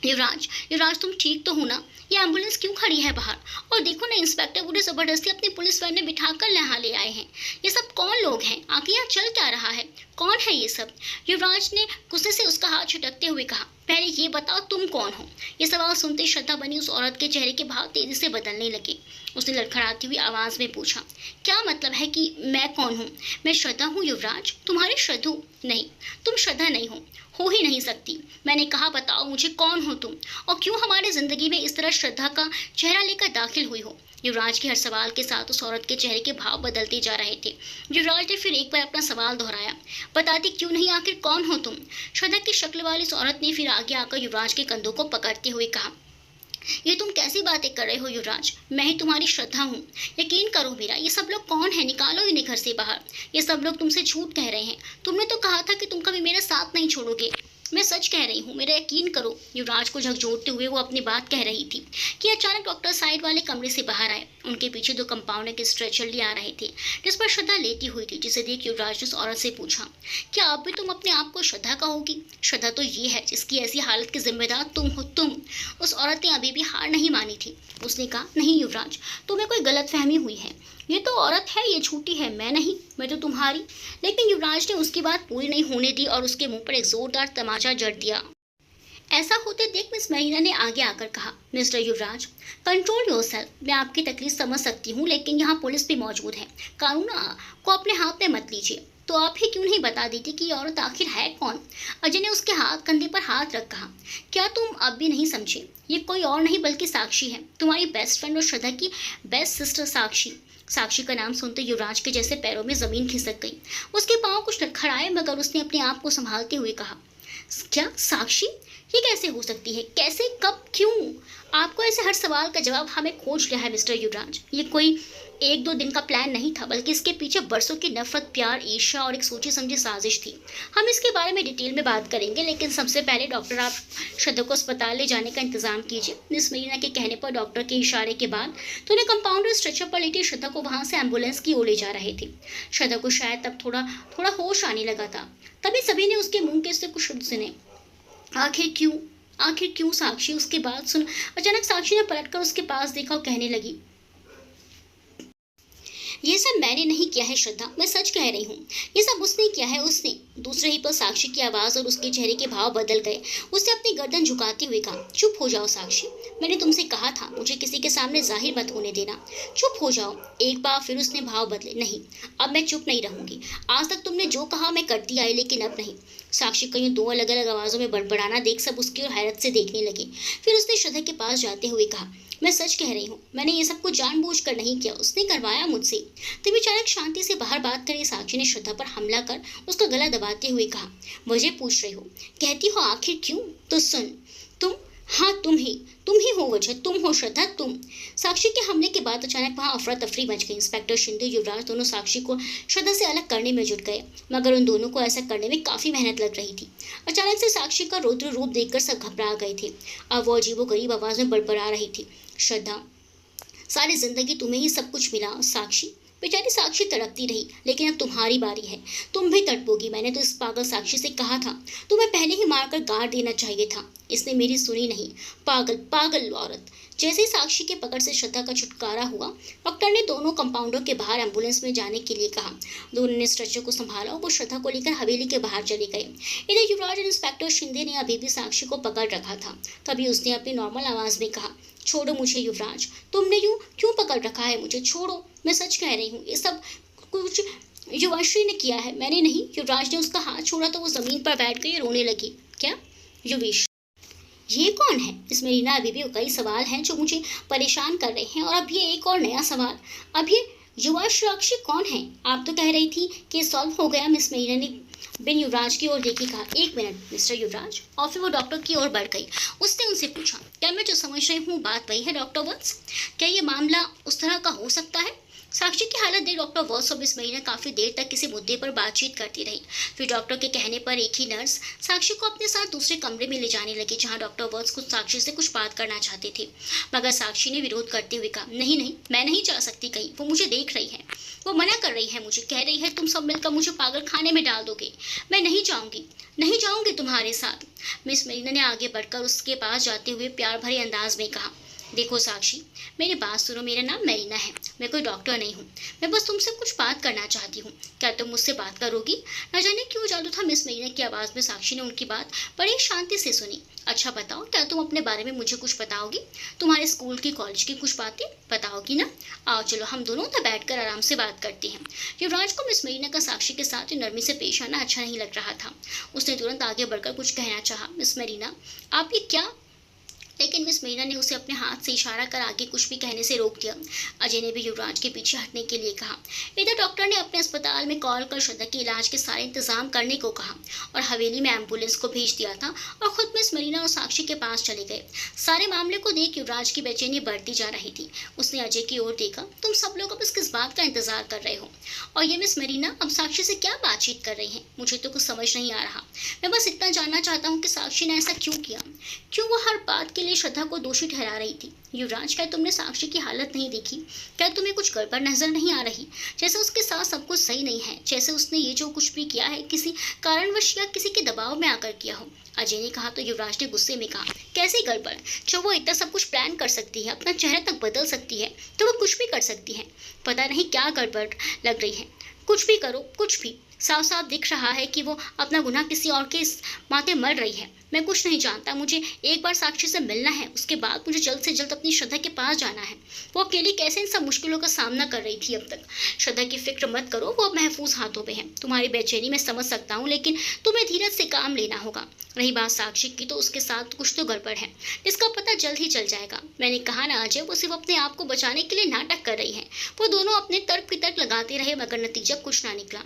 युवराज, युवराज तुम ठीक तो हो ना? ये एम्बुलेंस क्यों खड़ी है बाहर? और देखो ना, इंस्पेक्टर मुझे जबरदस्ती अपनी पुलिस वैन में बिठाकर यहाँ ले आए हैं। ये सब कौन लोग हैं? आखिर यहाँ चल क्या रहा है? कौन है ये सब? युवराज ने गुस्से से उसका हाथ झटकते हुए कहा, पहले ये बताओ तुम कौन हो? ये सवाल सुनते श्रद्धा बनी उस औरत के चेहरे के भाव तेजी से बदलने लगे। उसने लड़खड़ाती हुई आवाज में पूछा, क्या मतलब है कि मैं कौन हूँ? मैं श्रद्धा हूँ युवराज, तुम्हारी श्रद्धू नहीं। तुम श्रद्धा नहीं हो ही नहीं सकती। मैंने कहा बताओ मुझे कौन हो तुम और क्यों हमारे जिंदगी में इस तरह श्रद्धा का चेहरा लेकर दाखिल हुई हो? युवराज के हर सवाल के साथ उस औरत के चेहरे के भाव बदलते जा रहे थे। युवराज ने फिर एक बार अपना सवाल दोहराया, बताती क्यों नहीं, आखिर कौन हो तुम? श्रद्धा की शक्ल वाली उस औरत ने फिर आगे आकर युवराज के कंधों को पकड़ते हुए कहा, ये तुम कैसी बातें कर रहे हो युवराज? मैं ही तुम्हारी श्रद्धा हूँ। यकीन करो मेरा, ये सब लोग कौन है? निकालो इन्हें घर से बाहर। ये सब लोग तुमसे झूठ कह रहे हैं। तुमने तो कहा था कि तुम कभी मेरा साथ नहीं छोड़ोगे। मैं सच कह रही हूँ, मेरा यकीन करो। युवराज को झकझोरते हुए वो अपनी बात कह रही थी कि अचानक डॉक्टर साइड वाले कमरे से बाहर आए। उनके पीछे 2 कंपाउंडर के स्ट्रेचर लिए आ रहे थे, जिस पर श्रद्धा लेटी हुई थी, जिसे देख युवराज ने उस औरत से पूछा, क्या अब भी तुम अपने आप को श्रद्धा कहोगी? श्रद्धा तो ये है जिसकी ऐसी हालत की जिम्मेदार तुम हो, तुम। उस औरत ने अभी भी हार नहीं मानी थी। उसने कहा, नहीं युवराज, तुम्हें कोई गलतफहमी हुई है। ये तो औरत है, ये झूठी है, मैं नहीं, मैं तो तुम्हारी। लेकिन युवराज ने उसकी बात पूरी नहीं होने दी और उसके मुंह पर एक जोरदार तमाचा जड़ दिया। ऐसा होते देख मिस मेरीना ने आगे आकर कहा, मिस्टर युवराज, कंट्रोल योरसेल्फ। मैं आपकी तकलीफ समझ सकती हूँ, लेकिन यहाँ पुलिस भी मौजूद है। कानून को अपने हाथ में मत लीजिए। तो आप ही क्यों नहीं बता देती कि ये औरत आखिर है कौन? अजय ने उसके कंधे पर हाथ रख कहा, क्या तुम अब भी नहीं समझे? ये कोई और नहीं बल्कि साक्षी है, तुम्हारी बेस्ट फ्रेंड और श्रद्धा की बेस्ट सिस्टर साक्षी। साक्षी का नाम सुनते युवराज के जैसे पैरों में जमीन खिसक गई। उसके पांव कुछ लड़खड़ाए मगर उसने अपने आप को संभालते हुए कहा, क्या साक्षी, ये कैसे हो सकती है? कैसे, कब, क्यों? आपको ऐसे हर सवाल का जवाब हमें खोज लिया है मिस्टर युवराज। ये कोई एक दो दिन का प्लान नहीं था, बल्कि इसके पीछे बरसों की नफरत, प्यार, ईर्ष्या और एक सोची समझी साजिश थी। हम इसके बारे में डिटेल में बात करेंगे, लेकिन सबसे पहले डॉक्टर, आप श्रद्धा को अस्पताल ले जाने का इंतजाम कीजिए। मिस मीना के कहने पर डॉक्टर के इशारे के बाद दोनों कंपाउंडर स्ट्रेचर पर लेटी श्रद्धा को वहां से एम्बुलेंस की ओर ले जा रहे थे। श्रद्धा को शायद तब थोड़ा थोड़ा होश आने लगा था। तभी सभी ने उसके मुंह के से कुछ शब्द सुने। आखिर क्यों, आखिर क्यों साक्षी? उसके बाद सुन। अचानक साक्षी ने पलटकर उसके पास देखा और कहने लगी, ये सब मैंने नहीं किया है श्रद्धा, मैं सच कह रही हूँ। ये सब उसने किया है, उसने। दूसरे ही पर साक्षी की आवाज़ और उसके चेहरे के भाव बदल गए। उसने अपनी गर्दन झुकाते हुए कहा, चुप हो जाओ साक्षी, मैंने तुमसे कहा था मुझे किसी के सामने जाहिर मत होने देना। चुप हो जाओ। एक बार फिर उसने भाव बदले। नहीं, अब मैं चुप नहीं रहूंगी। आज तक तुमने जो कहा मैं करती आई, लेकिन अब नहीं। साक्षी कहीं दो अलग अलग आवाज़ों में बड़बड़ाना देख सब उसकी ओर हैरत से देखने लगे। फिर उसने श्रद्धा के पास जाते हुए कहा, मैं सच कह रही हूँ, मैंने ये सब कुछ जानबूझकर नहीं किया, उसने करवाया मुझसे। तभी अचानक शांति से बाहर बात करी साक्षी ने श्रद्धा पर हमला कर उसका गला दबाते हुए कहा, वजह पूछ रही हो, कहती हो आखिर क्यों? तो सुन, तुम, हाँ तुम ही हो वजह, तुम हो श्रद्धा, तुम। साक्षी के हमले के बाद अचानक वहाँ अफरा तफरी मच गई। इंस्पेक्टर शिंदे, युवराज दोनों साक्षी को श्रद्धा से अलग करने में जुट गए, मगर उन दोनों को ऐसा करने में काफी मेहनत लग रही थी। अचानक से साक्षी का रौद्र रूप देखकर सब घबरा गए थे। अब वो अजीबोगरीब आवाज में बड़बड़ा रही थी, श्रद्धा, सारी जिंदगी तुम्हें ही सब कुछ मिला। साक्षी, बेचारी साक्षी तड़पती रही, लेकिन अब तुम्हारी बारी है, तुम भी तड़पोगी। मैंने तो इस पागल साक्षी से कहा था, तुम्हें पहले ही मारकर गाड़ देना चाहिए था, इसने मेरी सुनी नहीं। पागल पागल औरत। जैसे ही साक्षी के पकड़ से श्रद्धा का छुटकारा हुआ, डॉक्टर ने दोनों कंपाउंडर के बाहर एम्बुलेंस में जाने के लिए कहा। दोनों ने स्ट्रेचर को संभाला और वो श्रद्धा को लेकर हवेली के बाहर चले गए। इधर युवराज और इंस्पेक्टर शिंदे ने अभी भी साक्षी को पकड़ रखा था। तभी उसने अपनी नॉर्मल आवाज में कहा, छोड़ो मुझे युवराज, तुमने यूं क्यों पकड़ रखा है मुझे? छोड़ो, मैं सच कह रही हूँ, ये सब कुछ युवाश्री ने किया है, मैंने नहीं। युवराज ने उसका हाथ छोड़ा तो वो जमीन पर बैठ गई, रोने लगी। क्या युवेश, ये कौन है? इसमें रीना, अभी भी कई सवाल हैं जो मुझे परेशान कर रहे हैं, और अब ये एक और नया सवाल। अब ये युवाश्री कौन है? आप तो कह रही थी कि सॉल्व हो गया। मिस मीना ने बिन युवराज की ओर देखी, कहा, एक मिनट मिस्टर युवराज। और फिर वो डॉक्टर की ओर बढ़ गई। उसने उनसे पूछा, क्या मैं जो समझ रही हूँ बात वही है डॉक्टर वत्स? क्या ये मामला उस तरह का हो सकता है? साक्षी की हालत देख डॉक्टर वॉस और मिस मरीना काफी देर तक किसी मुद्दे पर बातचीत करती रही। फिर डॉक्टर के कहने पर एक ही नर्स साक्षी को अपने साथ दूसरे कमरे में ले जाने लगी, जहां डॉक्टर वॉस कुछ साक्षी से कुछ बात करना चाहते थे, मगर साक्षी ने विरोध करते हुए कहा, नहीं नहीं, मैं नहीं जा सकती कहीं, वो मुझे देख रही है, वो मना कर रही है मुझे, कह रही है तुम सब मिलकर मुझे पागल खाने में डाल दोगे, मैं नहीं जाऊंगी, नहीं जाऊंगी तुम्हारे साथ। मिस मरीना ने आगे बढ़कर उसके पास जाते हुए प्यार भरे अंदाज में कहा, देखो साक्षी, मेरी बात सुनो, मेरा नाम मरीना है, मैं कोई डॉक्टर नहीं हूँ, मैं बस तुमसे कुछ बात करना चाहती हूँ, क्या तुम मुझसे बात करोगी? न जाने क्यों जादू था मिस मरीना की आवाज़ में। साक्षी ने उनकी बात बड़ी शांति से सुनी। अच्छा बताओ, क्या तुम अपने बारे में मुझे कुछ बताओगी? तुम्हारे स्कूल की, कॉलेज की कुछ बातें बताओगी ना? आओ चलो, हम दोनों तो बैठकर आराम से बात करते हैं। युवराज को मिस मरीना का साक्षी के साथ नरमी से पेश आना अच्छा नहीं लग रहा था। उसने तुरंत आगे बढ़कर कुछ कहना चाहा, मिस मरीना आप ये क्या? लेकिन मिस मीना ने उसे अपने हाथ से इशारा कर आगे कुछ भी कहने से रोक दिया। अजय ने भी युवराज के पीछे हटने के लिए कहा। इधर डॉक्टर ने अपने अस्पताल में कॉल कर श्रद्धा के इलाज के सारे इंतजाम करने को कहा और हवेली में एम्बुलेंस को भेज दिया था और खुद मिस मरीना और साक्षी के पास चले गए। सारे मामले को देख युवराज की बेचैनी बढ़ती जा रही थी। उसने अजय की ओर देखा, तुम सब लोग अब किस बात का इंतजार कर रहे हो? और ये मिस मरीना अब साक्षी से क्या बातचीत कर रही है? मुझे तो कुछ समझ नहीं आ रहा। मैं बस इतना जानना चाहता हूँ कि साक्षी ने ऐसा क्यों किया? क्यों वो हर बात के लिए श्रद्धा को दोषी ठहरा रही थी? युवराज, क्या तुमने साक्षी की हालत नहीं देखी? क्या तुम्हें कुछ गड़बड़ नजर नहीं आ रही? जैसे उसके साथ सब कुछ सही नहीं है, जैसे उसने ये जो कुछ भी किया है किसी कारणवश या किसी के दबाव में आकर किया हो। अजय ने कहा तो युवराज ने गुस्से में कहा, कैसी गड़बड़? जब वो इतना सब कुछ प्लान कर सकती है, अपना चेहरा तक बदल सकती है, तो वो कुछ भी कर सकती है। पता नहीं क्या गड़बड़ लग रही है। कुछ भी करो, कुछ भी। साफ साफ दिख रहा है कि वो अपना गुनाह किसी और के माथे मर रही है। मैं कुछ नहीं जानता, मुझे एक बार साक्षी से मिलना है, उसके बाद मुझे जल्द से जल्द अपनी श्रद्धा के पास जाना है। वो अकेली कैसे इन सब मुश्किलों का सामना कर रही थी अब तक। श्रद्धा की फिक्र मत करो, वो अब महफूज हाथों में है। तुम्हारी बेचैनी मैं समझ सकता हूँ, लेकिन तुम्हें धीरज से काम लेना होगा। रही बात साक्षी की, तो उसके साथ कुछ तो गड़बड़ है, जिसका पता जल्द ही चल जाएगा। मैंने कहा ना अजय, वो सिर्फ अपने आप को बचाने के लिए नाटक कर रही है। वो दोनों अपने तर्क वितर्क लगाते रहे, मगर नतीजा कुछ ना निकला।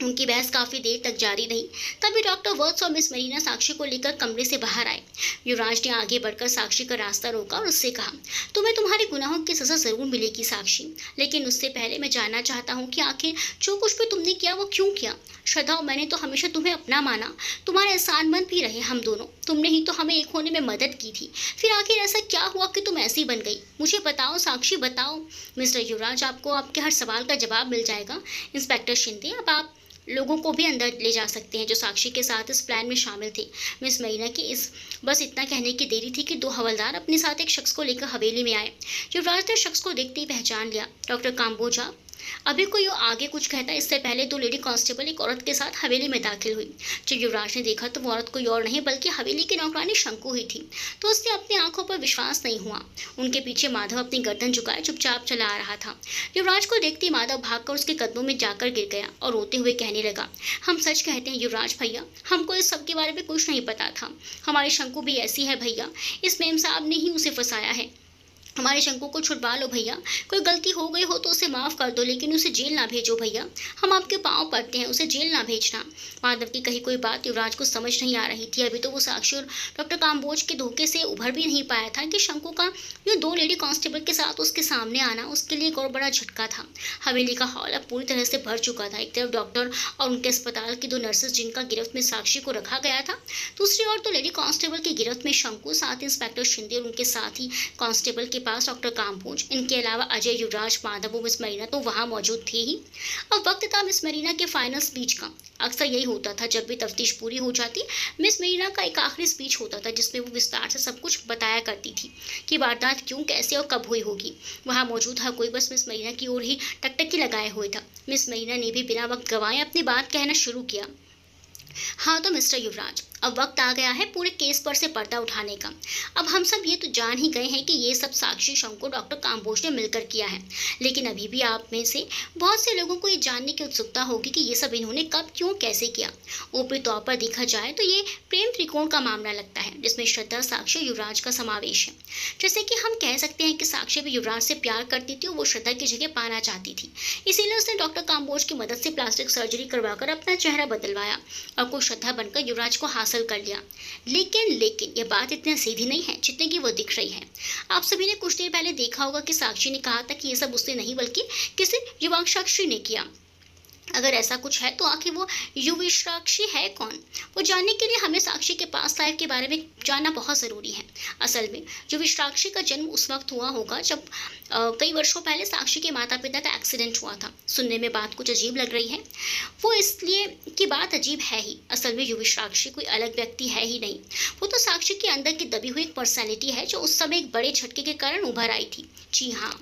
उनकी बहस काफी देर तक जारी रही। तभी डॉक्टर वर्ड्स और मिस मरीना साक्षी को लेकर कमरे से बाहर आए। युवराज ने आगे बढ़कर साक्षी का रास्ता रोका और उससे कहा, तुम्हें तुम्हारे गुनाहों की सजा जरूर मिलेगी साक्षी, लेकिन उससे पहले मैं जानना चाहता हूँ कि आखिर जो कुछ भी तुमने किया वो क्यों किया। श्रद्धा, मैंने तो हमेशा तुम्हें अपना माना, तुम्हारे एहसानमंद भी रहे हम दोनों। तुमने ही तो हमें एक होने में मदद की थी, फिर आखिर ऐसा क्या हुआ कि तुम ऐसी बन गई? मुझे बताओ साक्षी, बताओ। मिस्टर युवराज, आपको आपके हर सवाल का जवाब मिल जाएगा। इंस्पेक्टर शिंदे, अब आप लोगों को भी अंदर ले जा सकते हैं जो साक्षी के साथ इस प्लान में शामिल थे। मिस मरीना की बस इतना कहने की देरी थी कि दो हवलदार अपने साथ एक शख्स को लेकर हवेली में आए। युवराज ने शख्स को देखते ही पहचान लिया, डॉक्टर काम्बोजा। अभी कोई आगे कुछ कहता इससे पहले दो लेडी कांस्टेबल एक औरत के साथ हवेली में दाखिल हुई। जब युवराज ने देखा तो वो औरत कोई और नहीं बल्कि हवेली की नौकरानी शंकु ही थी, तो उसने अपनी आंखों पर विश्वास नहीं हुआ। उनके पीछे माधव अपनी गर्दन झुकाए चुपचाप चला आ रहा था। युवराज को देखते माधव भागकर उसके कदमों में जाकर गिर गया और रोते हुए कहने लगा, हम सच कहते हैं युवराज भैया, हमको इस सब के बारे में कुछ नहीं पता था। हमारी शंकु भी ऐसी है भैया, इस मेम साहब ने ही उसे फंसाया है। हमारे शंकु को छुड़वा लो भैया, कोई गलती हो गई हो तो उसे माफ़ कर दो, लेकिन उसे जेल ना भेजो भैया, हम आपके पाँव पड़ते हैं, उसे जेल ना भेजना। माधव की कही कोई बात युवराज को समझ नहीं आ रही थी। अभी तो वो साक्षी और डॉक्टर काम्बोज के धोखे से उभर भी नहीं पाया था कि शंकु का यूँ दो लेडी कांस्टेबल के साथ उसके सामने आना उसके लिए एक और बड़ा झटका था। हवेली का हॉल अब पूरी तरह से भर चुका था। एक तरफ डॉक्टर और उनके अस्पताल की दो नर्सेज जिनका गिरफ्त में साक्षी को रखा गया था, दूसरी ओर तो लेडी कांस्टेबल की गिरफ्त में शंकु, साथ ही इंस्पेक्टर शिंदे और उनके साथ ही कांस्टेबल के पास डॉक्टर काम्बोज। इनके अलावा अजय, युवराज, माधव और मिस मरीना तो वहां मौजूद थे ही। अब वक्त था मिस मरीना के फाइनल स्पीच का। अक्सर यही होता था, जब भी तफ्तीश पूरी हो जाती मिस मरीना का एक आखिरी स्पीच होता था जिसमें वो विस्तार से सब कुछ बताया करती थी कि वारदात क्यों, कैसे और कब हुई होगी। वहां मौजूद हर कोई बस मिस मरीना की ओर ही टकटकी लगाए हुए था। मिस मरीना ने भी बिना वक्त गंवाए अपनी बात कहना शुरू किया। हाँ तो मिस्टर युवराज, अब वक्त आ गया है पूरे केस पर से पर्दा उठाने का। अब हम सब ये तो जान ही गए हैं कि ये सब साक्षी, शंकु, डॉक्टर काम्बोज ने मिलकर किया है, लेकिन अभी भी आप में से बहुत से लोगों को ये जानने की उत्सुकता होगी कि ये सब इन्होंने कब, क्यों, कैसे किया। ऊपरी तौर पर देखा जाए तो ये प्रेम त्रिकोण का मामला लगता है, जिसमें श्रद्धा, साक्षी और युवराज का समावेश है। जैसे कि हम कह सकते हैं कि साक्षी भी युवराज से प्यार करती थी और वो श्रद्धा की जगह पाना चाहती थी, इसीलिए उसने डॉक्टर काम्बोज की मदद से प्लास्टिक सर्जरी करवाकर अपना चेहरा बदलवाया और कुछ श्रद्धा बनकर युवराज को हासिल कर लिया। लेकिन ये बात इतनी सीधी नहीं है जितने की वो दिख रही है। आप सभी ने कुछ देर पहले देखा होगा कि साक्षी ने कहा था कि ये सब उसने नहीं बल्कि किसी युवाक्षाक्षी ने किया। अगर ऐसा कुछ है तो आखिर वो युविश्राक्षी है कौन? वो जानने के लिए हमें साक्षी के पास्ट लाइफ के बारे में जानना बहुत ज़रूरी है। असल में युविश्राक्षी का जन्म उस वक्त हुआ होगा जब कई वर्षों पहले साक्षी के माता पिता का एक्सीडेंट हुआ था। सुनने में बात कुछ अजीब लग रही है, वो इसलिए कि बात अजीब है ही। असल में युविश्राक्षी कोई अलग व्यक्ति है ही नहीं, वो तो साक्षी के अंदर की दबी हुई एक पर्सनैलिटी है जो उस समय एक बड़े झटके के कारण उभर आई थी। जी हाँ,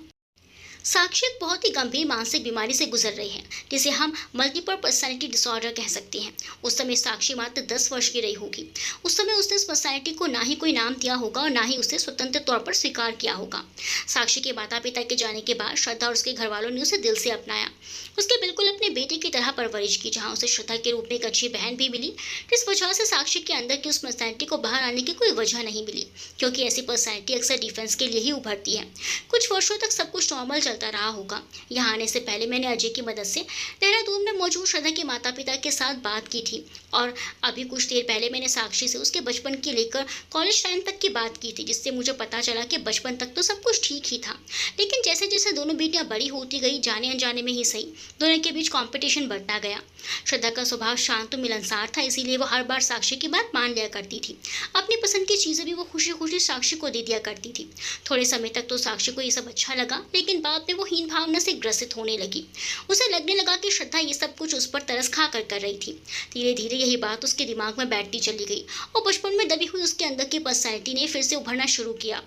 साक्षी एक बहुत ही गंभीर मानसिक बीमारी से गुजर रही है जिसे हम मल्टीपल पर्सनैलिटी डिसऑर्डर कह सकते हैं। उस समय साक्षी मात्र 10 वर्ष की रही होगी। उस समय उसने इस पर्सनैलिटी को ना ही कोई नाम दिया होगा और ना ही उसे स्वतंत्र तौर पर स्वीकार किया होगा। साक्षी के माता पिता के जाने के बाद श्रद्धा और उसके घर वालों ने उसे दिल से अपनाया, उसके बिल्कुल अपने बेटे की तरह परवरिश की, जहाँ उसे श्रद्धा के रूप में एक अच्छी बहन भी मिली। जिस वजह से साक्षी के अंदर की उस पर्सनैलिटी को बाहर आने की कोई वजह नहीं मिली, क्योंकि ऐसी पर्सनैलिटी अक्सर डिफेंस के लिए ही उभरती है। कुछ वर्षों तक सब कुछ नॉर्मल चलता रहा होगा। यहाँ आने से पहले मैंने अजय की मदद से देहरादून में मौजूद श्रद्धा के माता पिता के साथ बात की थी, और अभी कुछ देर पहले मैंने साक्षी से उसके बचपन की लेकर कॉलेज टाइम तक की बात की थी, जिससे मुझे पता चला कि बचपन तक तो सब कुछ ठीक ही था, लेकिन जैसे जैसे दोनों बेटियां बड़ी होती गई, जाने अनजाने में ही सही, दोनों के बीच कंपटीशन बढ़ता गया। श्रद्धा का स्वभाव शांत और मिलनसार था, इसीलिए वो हर बार साक्षी की बात मान लिया करती थी। अपनी पसंद की चीज़ें भी वो खुशी खुशी साक्षी को दे दिया करती थी। थोड़े समय तक तो साक्षी को ये सब अच्छा लगा, लेकिन बाद में वो हीन भावना से ग्रसित होने लगी। उसे लगने लगा कि श्रद्धा ये सब कुछ उस पर तरस खा कर रही थी। धीरे धीरे यही बात उसके दिमाग में बैठती चली गई और बचपन में दबी हुई उसके अंदर की पर्सनैलिटी ने फिर से उभरना शुरू किया।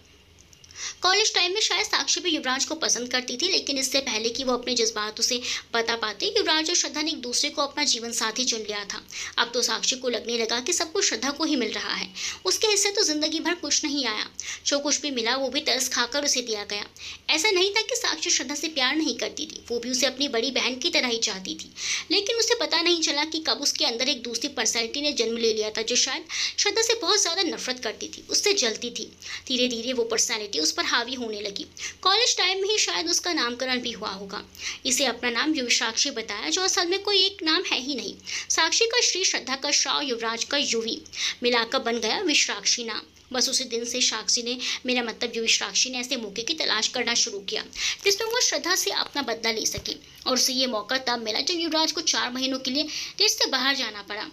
कॉलेज टाइम में शायद साक्षी भी युवराज को पसंद करती थी, लेकिन इससे पहले कि वो अपने जज्बात उसे बता पाते, युवराज और श्रद्धा ने एक दूसरे को अपना जीवन साथी चुन लिया था। अब तो साक्षी को लगने लगा कि सब कुछ श्रद्धा को ही मिल रहा है, उसके हिस्से तो जिंदगी भर कुछ नहीं आया। जो कुछ भी मिला वो भी तरस खाकर उसे दिया गया। ऐसा नहीं था कि साक्षी श्रद्धा से प्यार नहीं करती थी, वो भी उसे अपनी बड़ी बहन की तरह ही चाहती थी, लेकिन उसे पता नहीं चला कि कब उसके अंदर एक दूसरी पर्सनैलिटी ने जन्म ले लिया था, जो शायद श्रद्धा से बहुत ज्यादा नफरत करती थी, उससे जलती थी। धीरे धीरे वो पर्सनैलिटी उस पर हावी होने लगी। कॉलेज टाइम में ही शायद उसका नामकरण भी हुआ होगा। इसे अपना नाम युविसाक्षी बताया, जो असल में कोई एक नाम है ही नहीं। साक्षी का श्री, श्रद्धा का श्रा, युवराज का युवी मिलाकर बन गया विश्राक्षी नाम। बस उसी दिन से साक्षी ने, मेरा मतलब युविसाक्षी ने, ऐसे मौके की तलाश करना शुरू किया जिसमें वो श्रद्धा से अपना बदला ले सके। और उसे ये मौका तब मिला जब युवराज को 4 महीनों के लिए देश से बाहर जाना पड़ा।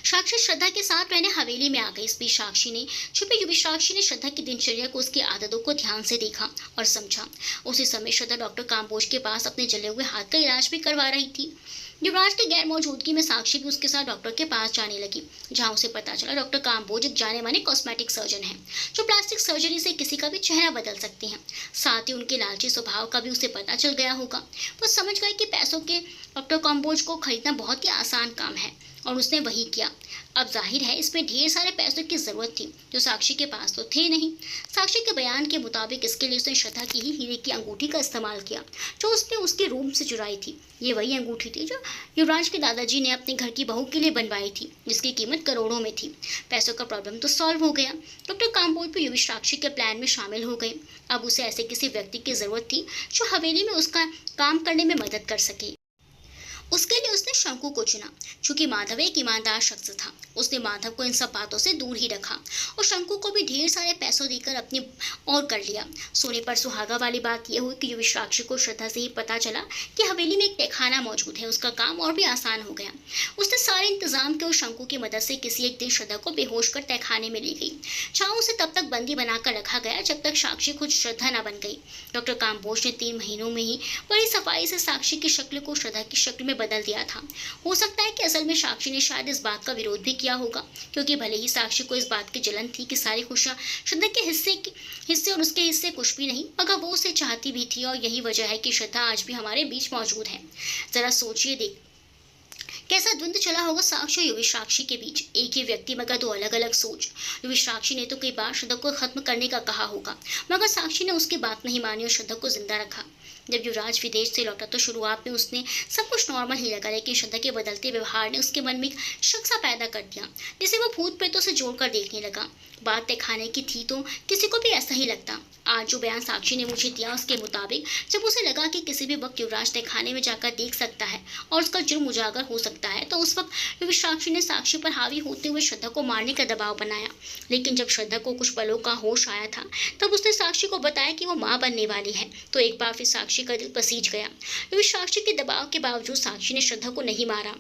साक्षी श्रद्धा के साथ रहने हवेली में आ गई। इस बीच साक्षी ने छुपी युविसाक्षी ने श्रद्धा की दिनचर्या को, उसकी आदतों को ध्यान से देखा और समझा। उसी समय श्रद्धा डॉक्टर काम्बोज के पास अपने जले हुए हाथ का इलाज भी करवा रही थी। युवराज की गैर मौजूदगी में साक्षी भी उसके साथ डॉक्टर के पास जाने लगी, जहां उसे पता चला डॉक्टर काम्बोज एक जाने माने कॉस्मेटिक सर्जन हैं, जो प्लास्टिक सर्जरी से किसी का भी चेहरा बदल सकते हैं। साथ ही उनके लालची स्वभाव का भी उसे पता चल गया होगा। वो समझ गए कि पैसों के डॉक्टर काम्बोज को खरीदना बहुत ही आसान काम है, और उसने वही किया। अब जाहिर है इसमें ढेर सारे पैसों की जरूरत थी, जो साक्षी के पास तो थे नहीं। साक्षी के बयान के मुताबिक इसके लिए उसने श्रद्धा की ही हीरे की अंगूठी का इस्तेमाल किया, जो उसने उसके रूम से चुराई थी। ये वही अंगूठी थी जो युवराज के दादाजी ने अपने घर की बहू के लिए बनवाई थी, जिसकी कीमत करोड़ों में थी। पैसों का प्रॉब्लम तो सॉल्व हो गया। डॉक्टर काम्बोज भी युविसाक्षी के प्लान में शामिल हो गए। अब उसे ऐसे किसी व्यक्ति की जरूरत थी जो हवेली में उसका काम करने में मदद कर सके। उसके लिए उसने शंकु को चुना। चूंकि माधव एक ईमानदार शख्स था, उसने माधव को इन सब बातों से दूर ही रखा और शंकु को भी ढेर सारे पैसों देकर अपनी ओर कर लिया। सोने पर सुहागा वाली बात यह हुई कि युविसाक्षी को श्रद्धा से ही पता चला कि हवेली में एक तहखाना मौजूद है। उसका काम और भी आसान हो गया। उसने सारे इंतजाम किए और शंकु की मदद से किसी एक दिन श्रद्धा को बेहोश कर तहखाने में ले गई, जहाँ उसे तब तक बंदी बनाकर रखा गया जब तक साक्षी खुद श्रद्धा न बन गई। डॉक्टर काम्बोज ने 3 महीनों में ही बड़ी सफाई से साक्षी की शक्ल को श्रद्धा की शक्ल में बदल दिया था। हो सकता है कि असल में साक्षी ने शायद इस बात का विरोध भी किया होगा, क्योंकि भले ही साक्षी को इस बात की जलन थी कि सारी खुशियां श्रद्धा के हिस्से और उसके हिस्से कुछ भी नहीं, मगर वो उसे चाहती भी थी। और यही वजह है कि श्रद्धा आज भी हमारे बीच मौजूद है। जरा सोचिए, देख कैसा द्वंद्व चला होगा साक्षी और युविसाक्षी के बीच। एक ही व्यक्ति मगर 2 अलग अलग सोच। युविसाक्षी ने तो कई बार श्रद्धा को खत्म करने का कहा होगा, मगर साक्षी ने उसकी बात नहीं मानी और श्रद्धा को जिंदा रखा। जब युवराज विदेश से लौटा तो शुरुआत में उसने सब कुछ नॉर्मल ही लगा, लेकिन श्रद्धा के बदलते व्यवहार ने उसके मन में एक शक सा पैदा कर दिया, जिसे वो भूत प्रेतों से जोड़कर देखने लगा। बात तहखाने की थी तो किसी को भी ऐसा ही लगता। आज जो बयान साक्षी ने मुझे दिया, उसके मुताबिक जब उसे लगा कि किसी भी वक्त युवराज तहखाने में जाकर देख सकता है और उसका जुर्म उजागर हो सकता है, तो उस वक्त युविसाक्षी ने साक्षी पर हावी होते हुए श्रद्धा को मारने का दबाव बनाया। लेकिन जब श्रद्धा को कुछ पलों का होश आया था, तब उसने साक्षी को बताया कि वो माँ बनने वाली है। तो एक बार फिर साक्षी का दिल पसीज गया। युविसाक्षी के दबाव के बावजूद साक्षी ने श्रद्धा को नहीं मारा,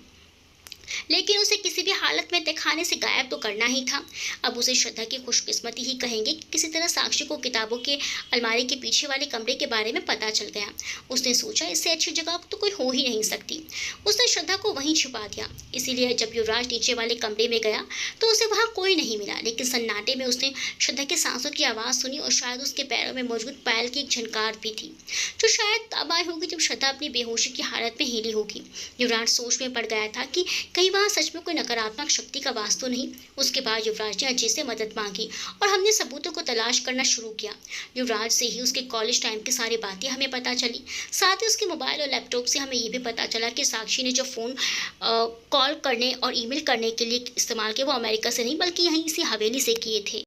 लेकिन उसे किसी भी हालत में तहखाने से गायब तो करना ही था। अब उसे श्रद्धा की खुशकिस्मती ही कहेंगे कि किसी तरह साक्षी को किताबों के अलमारी के पीछे वाले कमरे के बारे में पता चल गया। उसने सोचा इससे अच्छी जगह तो कोई हो ही नहीं सकती। उसने श्रद्धा को वहीं छुपा दिया। इसीलिए जब युवराज नीचे वाले कमरे में गया तो उसे वहाँ कोई नहीं मिला, लेकिन सन्नाटे में उसने श्रद्धा के सांसों की आवाज़ सुनी और शायद उसके पैरों में मौजूद पायल की एक झनकार भी थी, जो शायद तब आई होगी जब श्रद्धा अपनी बेहोशी की हालत में हिली होगी। युवराज सोच में पड़ गया था कि कहीं वहाँ सच में कोई नकारात्मक शक्ति का वास तो नहीं। उसके बाद युवराज ने अजय से मदद मांगी और हमने सबूतों को तलाश करना शुरू किया। युवराज से ही उसके कॉलेज टाइम की सारी बातें हमें पता चली। साथ ही उसके मोबाइल और लैपटॉप से हमें ये भी पता चला कि साक्षी ने जो फ़ोन कॉल करने और ईमेल करने के लिए इस्तेमाल किए वो अमेरिका से नहीं बल्कि यहीं इसी हवेली से किए थे।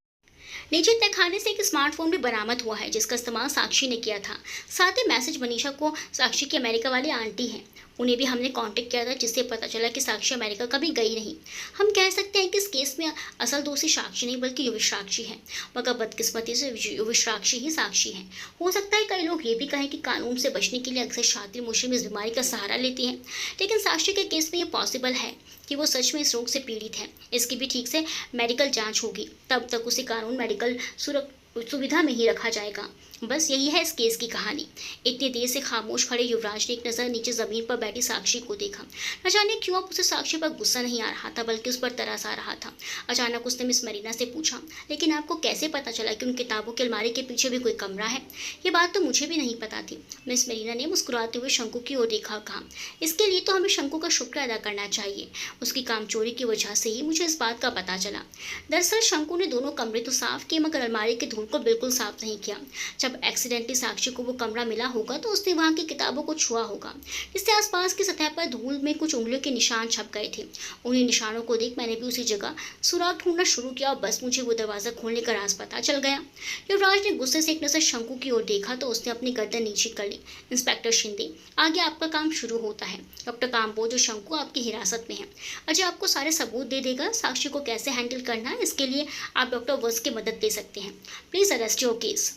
निजी तहखाने से एक स्मार्टफोन भी बरामद हुआ है, जिसका इस्तेमाल साक्षी ने किया था। साथ ही मैसेज मनीषा को साक्षी की अमेरिका वाली आंटी हैं, उन्हें भी हमने कांटेक्ट किया था, जिससे पता चला कि साक्षी अमेरिका कभी गई नहीं। हम कह सकते हैं कि इस केस में असल दोषी साक्षी नहीं बल्कि युविसाक्षी है, मगर बदकिस्मती से युविसाक्षी ही साक्षी है। हो सकता है कई लोग ये भी कहें कि कानून से बचने के लिए अक्सर शातिर मुस्लिम इस बीमारी का सहारा लेती हैं, लेकिन साक्षी के केस में ये पॉसिबल है कि वो सच में इस रोग से पीड़ित है। इसकी भी ठीक से मेडिकल जाँच होगी, तब तक उसे कानून मेडिकल सुविधा में ही रखा जाएगा। बस यही है इस केस की कहानी। इतनी देर से खामोश खड़े युवराज ने एक नज़र नीचे ज़मीन पर बैठी साक्षी को देखा। न जाने क्यों अब उसे साक्षी पर गुस्सा नहीं आ रहा था, बल्कि उस पर तरस आ रहा था। अचानक उसने मिस मरीना से पूछा, लेकिन आपको कैसे पता चला कि उन किताबों की अलमारी के पीछे भी कोई कमरा है? ये बात तो मुझे भी नहीं पता थी। मिस मरीना ने मुस्कुराते हुए शंकु की ओर देखा, कहा, इसके लिए तो हमें शंकु का शुक्र अदा करना चाहिए। उसकी कामचोरी की वजह से ही मुझे इस बात का पता चला। दरअसल शंकु ने दोनों कमरे तो साफ किए, मगर अलमारी के धूल को बिल्कुल साफ नहीं किया। जब एक्सीडेंटली साक्षी को वो कमरा मिला होगा तो उसने वहाँ की किताबों को छुआ होगा, जिससे आसपास की सतह पर धूल में कुछ उंगलियों के निशान छप गए थे। उन्हीं निशानों को देख मैंने भी उसी जगह सुराग ढूंढना शुरू किया और बस मुझे वो दरवाज़ा खोलने का राज पता चल गया। युवराज ने गुस्से से एक नज़र शंकु की ओर देखा तो उसने अपनी गर्दन नीचे कर ली। इंस्पेक्टर शिंदे, आगे आपका काम शुरू होता है। डॉक्टर काम्बोज और शंकु आपकी हिरासत में है। अजय आपको सारे सबूत दे देगा साक्षी को कैसे हैंडल करना है। इसके लिए आप डॉक्टर वत्स की मदद ले सकते हैं। Please arrest your case.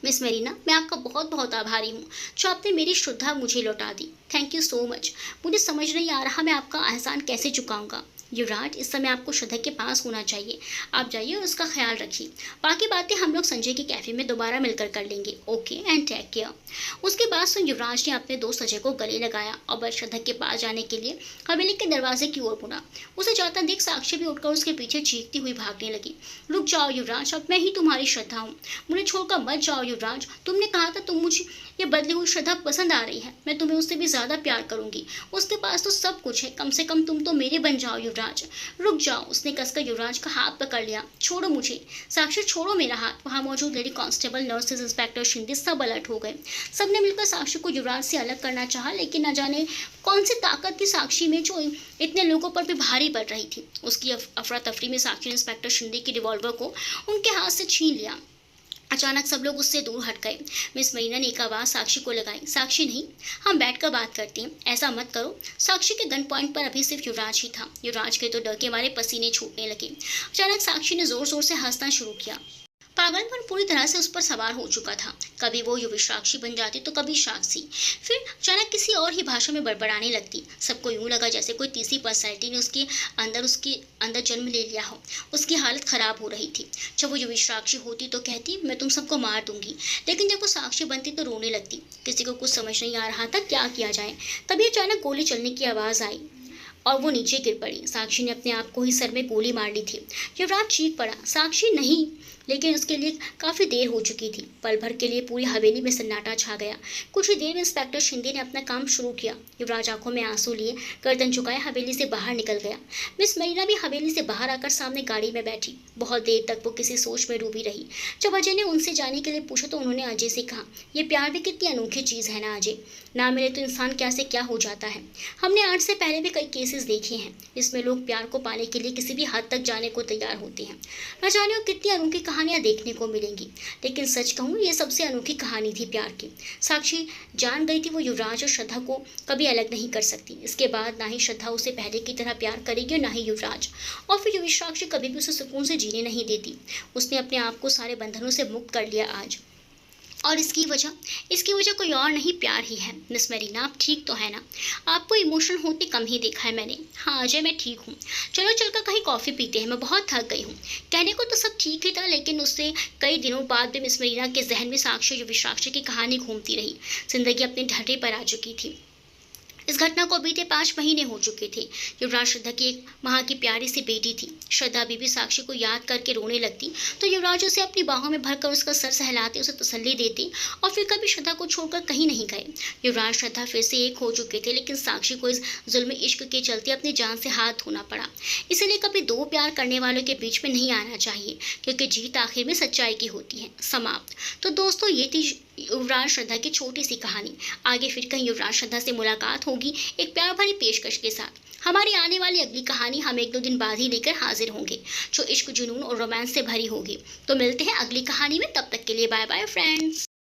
Miss Marina, मैं आपका बहुत बहुत आभारी हूँ जो आपने मेरी श्रद्धा मुझे लौटा दी। Thank you so much. मुझे समझ नहीं आ रहा मैं आपका एहसान कैसे चुकाऊंगा। युवराज, इस समय आपको श्रद्धा के पास होना चाहिए। आप जाइए और उसका ख्याल रखिए। बाकी बातें हम लोग संजय के कैफे में दोबारा मिलकर कर लेंगे। Okay and take care. उसके बाद सुन युवराज ने अपने दोस्त अजय को गले लगाया और बस श्रद्धा के पास जाने के लिए हवेली के दरवाजे की ओर मुड़ा। उसे जाता देख साक्षी भी उठकर उसके पीछे चीखती हुई भागने लगी। रुक जाओ युवराज, अब मैं ही तुम्हारी श्रद्धा हूँ। मुझे छोड़कर मत जाओ युवराज। तुमने कहा था तुम मुझे ये बदली हुई श्रद्धा पसंद आ रही है। मैं तुम्हें उससे भी ज़्यादा प्यार करूंगी। उसके पास तो सब कुछ है, कम से कम तुम तो मेरे बन जाओ युवराज। रुक जाओ। उसने कसकर युवराज का हाथ पकड़ लिया। छोड़ो मुझे। साक्षी छोड़ो मेरा हाथ। वहाँ मौजूद lady constable, nurses, inspector Shinde सब अलर्ट हो गए। सबने मिलकर साक्षी को युवराज से अलग करना चाहा, लेकिन न जाने कौन सी ताकत थी साक्षी में जो इतने लोगों पर भी भारी पड़ रही थी। उसकी अफरा तफरी में साक्षी ने इंस्पेक्टर शिंदे की रिवॉल्वर को उनके हाथ से छीन लिया। अचानक सब लोग उससे दूर हट गए। मिस मरीना ने एक आवाज़ साक्षी को लगाई, साक्षी नहीं, हम बैठकर बात करते हैं। ऐसा मत करो। साक्षी के गन पॉइंट पर अभी सिर्फ युवराज ही था। युवराज के तो डर के मारे पसीने छूटने लगे। अचानक साक्षी ने जोर जोर से हंसना शुरू किया। पागलपन पूरी तरह से उस पर सवार हो चुका था। कभी वो युविश्राक्षी बन जाती तो कभी साक्षी, फिर अचानक किसी और ही भाषा में बड़बड़ाने लगती। सबको यूं लगा जैसे कोई तीसरी पर्सनैलिटी ने उसके अंदर जन्म ले लिया हो। उसकी हालत खराब हो रही थी। जब वो युविश्राक्षी होती तो कहती मैं तुम सबको मार दूंगी, लेकिन जब वो साक्षी बनती तो रोने लगती। किसी को कुछ समझ नहीं आ रहा था क्या किया जाए। तभी अचानक गोली चलने की आवाज़ आई और वो नीचे गिर पड़ी। साक्षी ने अपने आप को ही सर में गोली मार ली थी। युवराज चीख पड़ा, साक्षी नहीं, लेकिन उसके लिए काफ़ी देर हो चुकी थी। पल भर के लिए पूरी हवेली में सन्नाटा छा गया। कुछ ही देर में इंस्पेक्टर शिंदे ने अपना काम शुरू किया। युवराज आंखों में आंसू लिए गर्दन झुकाए हवेली से बाहर निकल गया। मिस मरीना भी हवेली से बाहर आकर सामने गाड़ी में बैठी। बहुत देर तक वो किसी सोच में डूबी रही। जब अजय ने उनसे जाने के लिए पूछा तो उन्होंने अजय से कहा, ये प्यार भी कितनी अनोखी चीज़ है ना अजय। ना मिले तो इंसान क्या से क्या हो जाता है। हमने आज से पहले भी कई केसेस देखे हैं जिसमें लोग प्यार को पाने के लिए किसी भी हद तक जाने को तैयार होते हैं। न जाने वो कितनी अनोखी कहानियाँ देखने को मिलेंगी, लेकिन सच कहूँ ये सबसे अनोखी कहानी थी प्यार की। साक्षी जान गई थी वो युवराज और श्रद्धा को कभी अलग नहीं कर सकती। इसके बाद ना ही श्रद्धा उसे पहले की तरह प्यार करेगी और ना ही युवराज। और फिर युविश्राक्षी कभी भी उसे सुकून से जीने नहीं देती। उसने अपने आप को सारे बंधनों से मुक्त कर लिया आज, और इसकी वजह कोई और नहीं, प्यार ही है। मिस मरीना, आप ठीक तो है ना? आपको इमोशनल होते कम ही देखा है मैंने। हाँ अजय, मैं ठीक हूँ। चलो चलकर कहीं कॉफ़ी पीते हैं, मैं बहुत थक गई हूँ। कहने को तो सब ठीक ही था, लेकिन उससे कई दिनों बाद भी मिस मरीना के जहन में साक्षी और युविश्राक्षी की कहानी घूमती रही। जिंदगी अपने ढर्रे पर आ चुकी थी। इस घटना को बीते 5 महीने हो चुके थे। युवराज श्रद्धा की एक माँ की प्यारी सी बेटी थी। श्रद्धा बीबी साक्षी को याद करके रोने लगती तो युवराज उसे अपनी बाहों में भरकर उसका सर सहलाते, उसे तसल्ली देते और फिर कभी श्रद्धा को छोड़कर कहीं नहीं गए। युवराज श्रद्धा फिर से एक हो चुके थे, लेकिन साक्षी को इस जुल्म इश्क के चलते अपनी जान से हाथ धोना पड़ा। इसलिए कभी दो प्यार करने वालों के बीच में नहीं आना चाहिए, क्योंकि जीत आखिर में सच्चाई की होती है। समाप्त। तो दोस्तों, ये थी युवराज श्रद्धा की छोटी सी कहानी। आगे फिर कहीं युवराज श्रद्धा से मुलाकात होगी एक प्यार भरी पेशकश के साथ। हमारी आने वाली अगली कहानी हम 1-2 दिन बाद ही लेकर हाजिर होंगे, जो इश्क, जुनून और रोमांस से भरी होगी। तो मिलते हैं अगली कहानी में। तब तक के लिए बाय बाय फ्रेंड्स।